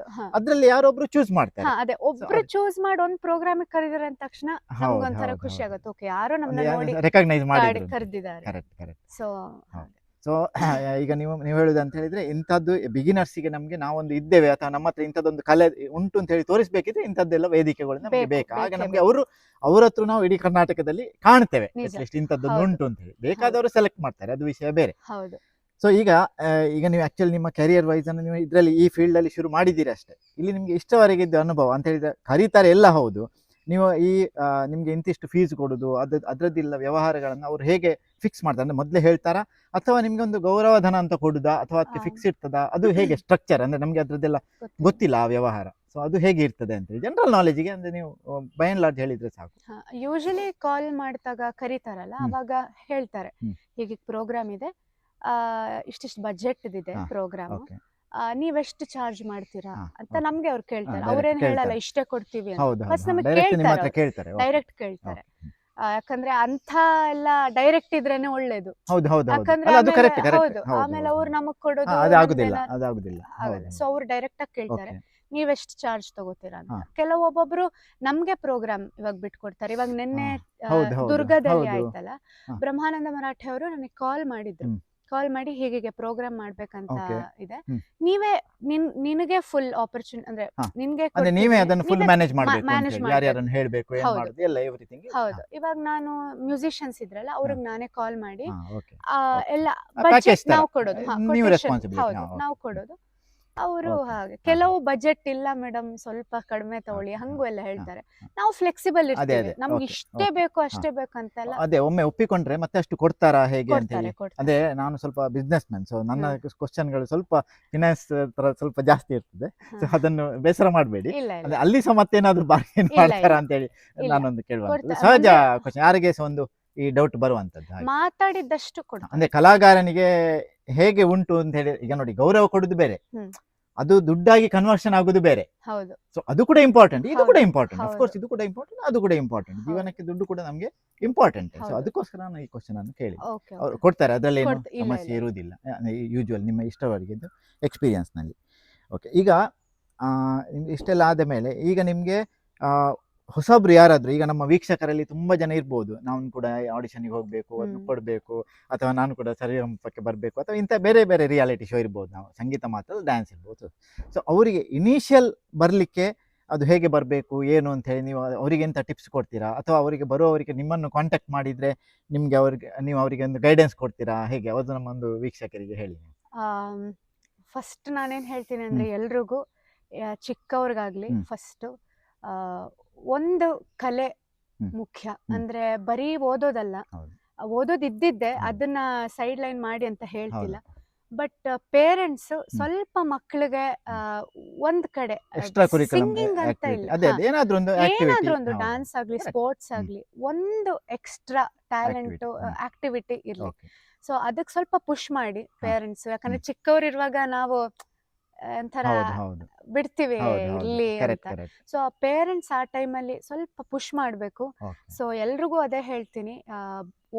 ಅದ್ರಲ್ಲಿ ಯಾರೊಬ್ರು ಚೂಸ್ ಮಾಡ್ತಾರೆ. ಅದೇ ಒಬ್ರು ಚೂಸ್ ಮಾಡಿ ಒಂದ್ ಪ್ರೋಗ್ರಾಮ್ ಕರೆದಿದ್ದಾರೆ ಅಂದ ತಕ್ಷಣ ನಮ್ಗೊಂಥರ ಖುಷಿ ಆಗುತ್ತೆ, ಓಕೆ ಯಾರೋ ನಮ್ಮನ್ನ ನೋಡಿ ರೆಕಗ್ನೈಸ್ ಮಾಡಿ ಕರೆದಿದ್ದಾರೆ. ಸೊ ಈಗ ನೀವು ಹೇಳುದು ಅಂತ ಹೇಳಿದ್ರೆ, ಇಂಥದ್ದು ಬಿಗಿನರ್ಸ್ಗೆ ನಮ್ಗೆ ನಾವೊಂದು ಇದ್ದೇವೆ ಅಥವಾ ನಮ್ಮ ಹತ್ರ ಇಂಥದ್ದೊಂದು ಕಲೆ ಉಂಟು ಅಂತ ಹೇಳಿ ತೋರಿಸ್ಬೇಕಿದ್ರೆ ಇಂಥದ್ದೆಲ್ಲ ವೇದಿಕೆಗಳು ನಮಗೆ ಬೇಕು. ಆಗ ನಮ್ಗೆ ಅವ್ರ ಹತ್ರ ನಾವು ಇಡೀ ಕರ್ನಾಟಕದಲ್ಲಿ ಕಾಣ್ತೇವೆ, ಅಟ್ಲೀಸ್ಟ್ ಇಂಥದ್ದೊಂದು ಉಂಟು ಅಂತ ಹೇಳಿ. ಬೇಕಾದವರು ಸೆಲೆಕ್ಟ್ ಮಾಡ್ತಾರೆ, ಅದು ವಿಷಯ ಬೇರೆ. ಸೊ ಈಗ ನೀವು ಆಕ್ಚುಲಿ ನಿಮ್ಮ ಕ್ಯಾರಿಯರ್ ವೈಸ್ ಅನ್ನು ನೀವು ಇದರಲ್ಲಿ ಈ ಫೀಲ್ಡ್ ಅಲ್ಲಿ ಶುರು ಮಾಡಿದ್ದೀರಿ ಅಷ್ಟೇ. ಇಲ್ಲಿ ನಿಮ್ಗೆ ಇಷ್ಟವರೆಗೆ ಇದ್ದ ಅನುಭವ ಅಂತ ಹೇಳಿದ್ರೆ, ಕರೀತಾರೆ ಎಲ್ಲ ಹೌದು, ನೀವು ಈ ನಿಮ್ಗೆ ಇಂತಿಷ್ಟು ಫೀಸ್ ಕೊಡುದು ಅದ್ರದ್ದಿಲ್ಲ ವ್ಯವಹಾರಗಳನ್ನು ಅವ್ರು ಹೇಗೆ ಫಿಕ್ಸ್ ಮಾಡ್ತಾರೆ? ಅಂದ್ರೆ ಮೊದಲೇ ಹೇಳ್ತಾರಾ, ಅಥವಾ ನಿಮ್ಗೆ ಒಂದು ಗೌರವಧನ ಅಂತ ಕೊಡುದಾ, ಅಥವಾ ಅದಕ್ಕೆ ಫಿಕ್ಸ್ ಇರ್ತದಾ? ಅದು ಹೇಗೆ ಸ್ಟ್ರಕ್ಚರ್? ಅಂದ್ರೆ ನಮ್ಗೆ ಅದ್ರದ್ದೆಲ್ಲ ಗೊತ್ತಿಲ್ಲ ಆ ವ್ಯವಹಾರ. ಸೊ ಅದು ಹೇಗೆ ಇರ್ತದೆ ಅಂತ ಜನರಲ್ ನಾಲೆಜ್ಗೆ ಅಂದ್ರೆ ನೀವು ಬೈ ಅಂಡ್ ಲಾರ್ಜ್ ಹೇಳಿದ್ರೆ ಸಾಕು. ಯೂಶಲಿ ಕಾಲ್ ಮಾಡಿದಾಗ ಕರೀತಾರಲ್ಲ, ಅವಾಗ ಹೇಳ್ತಾರೆ ಹೀಗೆ ಪ್ರೋಗ್ರಾಮ್ ಇದೆ, ಇಷ್ಟಿಷ್ಟು ಬಜೆಟ್ ಇದೆ ಪ್ರೋಗ್ರಾಮ್, ನೀವೆಷ್ಟು ಚಾರ್ಜ್ ಮಾಡ್ತೀರಾ ಅಂತ ನಮ್ಗೆ ಅವ್ರು ಕೇಳ್ತಾರೆ. ಅವ್ರೇನ್ ಹೇಳಲ್ಲ ಇಷ್ಟೇ ಕೊಡ್ತೀವಿ ಅಂತ, ಫಸ್ಟ್ ನಮಗೆ ಕೇಳ್ತಾರೆ, ಡೈರೆಕ್ಟ್ ಕೇಳ್ತಾರೆ. ಯಾಕಂದ್ರೆ ಅಂತ ಎಲ್ಲ ಡೈರೆಕ್ಟ್ ಇದ್ರೇನೆ ಒಳ್ಳೇದು. ಯಾಕಂದ್ರೆ ಆಮೇಲೆ ಅವ್ರು ನಮಗ್ ಕೊಡೋದು ಆಗಲ್ಲ. ಸೊ ಅವ್ರು ಡೈರೆಕ್ಟ್ ಆಗಿ ಕೇಳ್ತಾರೆ, ನೀವೆಷ್ಟು ಚಾರ್ಜ್ ತಗೋತೀರಾ ಅಂತ. ಕೆಲವೊಬ್ಬೊಬ್ರು ನಮ್ಗೆ ಪ್ರೋಗ್ರಾಮ್ ಇವಾಗ ಬಿಟ್ಕೊಡ್ತಾರೆ. ಇವಾಗ ನಿನ್ನೆ ದುರ್ಗದಲ್ಲಿ ಆಯ್ತಲ್ಲ, ಬ್ರಹ್ಮಾನಂದ ಮರಾಠೆ ಅವರು ನನಗೆ ಕಾಲ್ ಕಾಲ್ ಮಾಡಿ ಹೀಗೆ ಪ್ರೋಗ್ರಾಮ್ ಮಾಡ್ಬೇಕಂತ Okay. ಇದೆ, ಹ್ಮ್. ನೀವೇ ನಿನಗೆ ಫುಲ್ ಆಪರ್ಚುನಿಟಿ ಅಂದ್ರೆ ಹಾ. ನಿನ್ಗೆ ಅಂದ್ರೆ ನೀವೇ ಅದನ್ನು ಫುಲ್ ನೀವೇ ಮ್ಯಾನೇಜ್ ಮಾಡಬೇಕು manage ಯಾರ್ಯಾರನ್ನು ಹೇಳ್ಬೇಕು ಏನ್ ಹೌದು. ಮಾಡುದು ಎಲ್ಲ ಎವ್ರಿಥಿಂಗ್. ಹೌದು. ಇವಾಗ ನಾನು ಮ್ಯೂಸಿಷಿಯನ್ಸ್ ಇದ್ರಲ್ಲ ಅವ್ರಿಗೆ ನಾನೇ ಕಾಲ್ ಮಾಡಿ ಓಕೆ. ಎಲ್ಲ package ಬಜೆಟ್ ತರ. ನಾವು ಕೊಡೋದು. ನೀವು quotation, responsibility. ಹೌದು, okay. ನಾವು ಕೊಡೋದು. ಅವರು Okay. ಹಾಗೆ ಕೆಲವು ಬಜೆಟ್ ಇಲ್ಲ ಮೇಡಮ್, ಸ್ವಲ್ಪ ಕಡಿಮೆ ತಗೊಳ್ಳಿ, ಹಂಗೂ ಎಲ್ಲ ಹೇಳ್ತಾರೆ. ನಾವು ಫ್ಲೆಕ್ಸಿಬಲ್ ಅದೇ, ಇರ್ತೀವಿ, ನಮ್ಗೆ okay, ಇಷ್ಟೇ okay. ಬೇಕು ಅಷ್ಟೇ ಬೇಕಂತೆಲ್ಲ ಅದೇ ಒಮ್ಮೆ ಒಪ್ಪಿಕೊಂಡ್ರೆ ಮತ್ತೆ ಅಷ್ಟು ಕೊಡ್ತಾರಾ ಹೇಗೆ ಅಂತ ಹೇಳಿ. ಕೊಡ್ತಾರೆ. ಅದೇ ನಾನು ಸ್ವಲ್ಪ ಬಿಸ್ನೆಸ್ ಮ್ಯಾನ್, ಸೊ ನನ್ನ ಕ್ವಶನ್ಗಳು ಸ್ವಲ್ಪ ಫಿನಾನ್ಸ್ ತರ ಸ್ವಲ್ಪ ಜಾಸ್ತಿ ಇರ್ತದೆ. ಸೊ ಅದನ್ನು ಬೇಸರ ಮಾಡಬೇಡಿ. ಇಲ್ಲ ಅದೇ ಅಲ್ಲಿ ಸಹ ಮತ್ತೇನಾದ್ರೂ ಬಾರ್ಗೇನ್ ಇಲ್ಲ, ಮಾಡ್ತಾರಾ ಇಲ್ಲ. ಅಂತ ಹೇಳಿ ಇಲ್ಲ. ನಾನೊಂದು ಕೇಳುವಂಥದ್ದು ಕೊಡ್ತಾ- ಸಹಜ ಅಂದ್ರೆ- ಕ್ವಶನ್, ಯಾರಿಗೆ ಸಹ ಒಂದು ಈ ಡೌಟ್ ಬರುವಂತದ್ದು ಹಾಗೆ. ಮಾತಾಡಿದ್ದಷ್ಟು ಕೊಡ್ತಾರೆ. ಅಂದ್ರೆ ಕಲಾಗಾರನಿಗೆ ಹೇಗೆ ಉಂಟು ಅಂತ ಹೇಳಿ, ಈಗ ನೋಡಿ ಗೌರವ ಕೊಡುದು ಬೇರೆ, ಹ್ಮ್. ಅದು ದುಡ್ಡಾಗಿ ಕನ್ವರ್ಷನ್ ಆಗುದು ಬೇರೆ. ಹೌದು. ಸೊ ಅದು ಕೂಡ ಇಂಪಾರ್ಟೆಂಟ್, ಇದು ಕೂಡ ಹೌದು, ಇಂಪಾರ್ಟೆಂಟ್, ಹೌದು. ಅಫ್ಕೋರ್ಸ್ ಇದು ಕೂಡ ಇಂಪಾರ್ಟೆಂಟ್, ಅದು ಕೂಡ ಇಂಪಾರ್ಟೆಂಟ್. ಜೀವನಕ್ಕೆ ದುಡ್ಡು ಕೂಡ ನಮಗೆ ಇಂಪಾರ್ಟೆಂಟ್. ಸೊ ಹೌದು. ಅದಕ್ಕೋಸ್ಕರ ನಾನು ಈ ಕ್ವಶನ್ ಅನ್ನು ಕೇಳಿ. ಓಕೆ. ಅವ್ರು ಕೊಡ್ತಾರೆ, ಅದರಲ್ಲಿ ಏನು ಇಲ್ಲ, ಸಮಸ್ಯೆ ಇಲ್ಲ. ಇರುವುದಿಲ್ಲ, ಯೂಶುವಲ್ ನಿಮ್ಮ ಇಷ್ಟವರೆಗಿದ್ದು ಎಕ್ಸ್ಪೀರಿಯನ್ಸ್ನಲ್ಲಿ. ಓಕೆ, ಈಗ ಇಷ್ಟೆಲ್ಲ ಆದ ಮೇಲೆ ಈಗ ನಿಮಗೆ ಹೊಸಬ್ರು ಯಾರಾದರೂ, ಈಗ ನಮ್ಮ ವೀಕ್ಷಕರಲ್ಲಿ ತುಂಬ ಜನ ಇರ್ಬೋದು, ನಾನು ಕೂಡ ಆಡಿಷನ್ಗೆ ಹೋಗಬೇಕು, ಅದನ್ನು ಕೊಡಬೇಕು, ಅಥವಾ ನಾನು ಕೂಡ ಸರಿಗಮಪಕ್ಕೆ ಬರಬೇಕು, ಅಥವಾ ಇಂಥ ಬೇರೆ ಬೇರೆ ರಿಯಾಲಿಟಿ ಶೋ ಇರ್ಬೋದು, ನಾವು ಸಂಗೀತ ಮಾತ್ರ ಡ್ಯಾನ್ಸ್ ಇರ್ಬೋದು. ಸೊ ಅವರಿಗೆ ಇನಿಷಿಯಲ್ ಬರಲಿಕ್ಕೆ ಅದು ಹೇಗೆ ಬರಬೇಕು ಏನು ಅಂತ ಹೇಳಿ ನೀವು ಅವರಿಗೆ ಎಂಥ ಟಿಪ್ಸ್ ಕೊಡ್ತೀರಾ, ಅಥವಾ ಅವರಿಗೆ ಬರುವವರಿಗೆ ನಿಮ್ಮನ್ನು ಕಾಂಟ್ಯಾಕ್ಟ್ ಮಾಡಿದರೆ ನಿಮಗೆ ನೀವು ಅವರಿಗೆ ಒಂದು ಗೈಡೆನ್ಸ್ ಕೊಡ್ತೀರಾ, ಹೇಗೆ ಅದು ನಮ್ಮೊಂದು ವೀಕ್ಷಕರಿಗೆ ಹೇಳಿ. ಫಸ್ಟ್ ನಾನೇನ್ ಹೇಳ್ತೀನಿ ಅಂದ್ರೆ ಎಲ್ರಿಗೂ, ಚಿಕ್ಕವ್ರಿಗಾಗ್ಲಿ ಹ್ಮ್. ಫಸ್ಟ್ ಒಂದು ಕಲೆ ಮುಖ್ಯ. ಹ್ಮ್. ಅಂದ್ರೆ ಬರೀ ಓದೋದಲ್ಲ, ಹೌದು. ಓದೋದಿದ್ದಿದ್ದೆ, ಹೌದು. ಅದನ್ನ ಸೈಡ್ ಲೈನ್ ಮಾಡಿ ಅಂತ ಹೇಳ್ತಿಲ್ಲ. ಹೌದು. ಬಟ್ ಪೇರೆಂಟ್ಸ್ ಸ್ವಲ್ಪ ಮಕ್ಕಳಿಗೆ ಒಂದ್ ಕಡೆ ಎಕ್ಸ್ಟ್ರಾ ಕರಿಕ್ಯುಲಮ್ ಸಿಂಗಿಂಗ್ ಅಂತ ಇಲ್ಲ, ಅದೇ ಅದೇ ಏನಾದ್ರೂ ಒಂದು ಏನಾದ್ರೂ ಒಂದು ಆಕ್ಟಿವಿಟಿ. ಡಾನ್ಸ್ ಆಗ್ಲಿ Correct. ಸ್ಪೋರ್ಟ್ಸ್ ಆಗ್ಲಿ ಒಂದು ಎಕ್ಸ್ಟ್ರಾ ಟ್ಯಾಲೆಂಟ್ Activity. ಆಕ್ಟಿವಿಟಿ ಇರ್ಲಿ. ಓಕೆ. ಸೊ ಅದಕ್ಕೆ ಸ್ವಲ್ಪ ಪುಷ್ ಮಾಡಿ ಪೇರೆಂಟ್ಸ್, ಯಾಕಂದ್ರೆ ಚಿಕ್ಕವರಿರುವಾಗ ನಾವು ಒಂಥರ ಹೌದು ಹೌದು ಬಿಡ್ತೀವಿ ಹೌದು ಹೌದು ಇರ್ಲಿ ಕರೆಕ್ಟ್ ಅಂತ. ಕರೆಕ್ಟ್. ಸೊ ಆ ಪೇರೆಂಟ್ಸ್ ಆ ಟೈಮಲ್ಲಿ ಸ್ವಲ್ಪ ಪುಷ್ ಮಾಡಬೇಕು. ಓಕೆ. ಸೊ ಎಲ್ರಿಗೂ ಅದೇ ಹೇಳ್ತೀನಿ,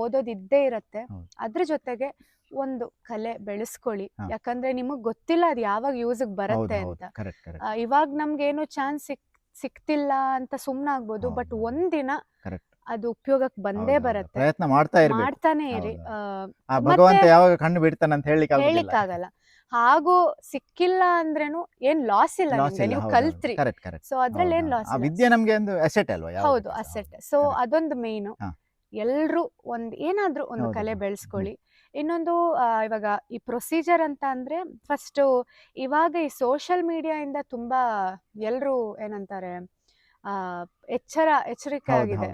ಓದೋದು ಇದ್ದೇ ಇರತ್ತೆ, ಹೌದು. ಅದ್ರ ಜೊತೆಗೆ ಒಂದು ಕಲೆ ಬೆಳೆಸ್ಕೊಳ್ಳಿ. ಹಾ. ಯಾಕಂದ್ರೆ ನಿಮಗ್ ಗೊತ್ತಿಲ್ಲ ಅದು ಯಾವಾಗ ಯೂಸಿಗೆ ಬರುತ್ತೆ ಹೌದು ಅಂತ. ಹೌದು ಕರೆಕ್ಟ್ ಕರೆಕ್ಟ್. ಇವಾಗ ನಮ್ಗೇನು ಚಾನ್ಸ್ ಸಿಕ್ತಿಲ್ಲ ಅಂತ ಸುಮ್ನಾಗ್ಬೋದು, ಹೌದು, ಬಟ್ ಹೌದು. ಒಂದಿನ ಕರೆಕ್ಟ್. ಅದು ಉಪಯೋಗಕ್ಕೆ ಬಂದೇ ಬರುತ್ತೆ. ಪ್ರಯತ್ನ ಮಾಡ್ತಾ ಇರ್ಬೇಕು. ಮಾಡ್ತಾನೆ ಇರಿ. ಹೌದು. ಮತ್ತೆ ಭಗವಂತ ಯಾವಾಗ ಕಣ್ಣು ಬಿಡ್ತಾನೆ ಅಂತ ಹೇಳಿಕ್ಕೆ ಆಗುದಿಲ್ಲ. ಹೇಳಿಕ್ಕಾಗಲ್ಲ. ಹಾಗೂ ಸಿಕ್ಕಿಲ್ಲ ಅಂದ್ರೇನು ಏನ್ ಲಾಸ್ ಇಲ್ಲ ಲಾಸ್ ನಿಮ್ಗೆ, ಇಲ್ಲ. ನೀವು ಹೌದು, ಕಲ್ತ್ರಿ. Correct correct. ಸೊ ಅದ್ರಲ್ಲಿ ಏನ್ ಲಾಸ್ ಆ ಇಲ್ಲ. ವಿದ್ಯೆ ನಮ್ಗೆ ಒಂದು ಅಸೆಟ್ ಅಲ್ವಾ ಯಾವಾಗ್ಲೂ ಹೌದು, ಸಹ. ಅಸೆಟ್. So Correct. ಅದೊಂದು ಮೇಯ್ನು. ಹಾ. ಎಲ್ರು ಏನಾದ್ರೂ ಒಂದು ಹೌದು. ಕಲೆ ಬೆಳೆಸ್ಕೊಳ್ಳಿ. ಇನ್ನೊಂದು ಇವಾಗ ಈ ಪ್ರೊಸೀಜರ್ ಅಂತ ಅಂದ್ರೆ ಫಸ್ಟ್ ಇವಾಗ ಈ ಸೋಷಿಯಲ್ ಮೀಡಿಯಾ ಇಂದ ತುಂಬಾ ಎಲ್ರು ಏನಂತಾರೆ, ಎಚ್ಚರಿಕೆ ಆಗಿದೆ.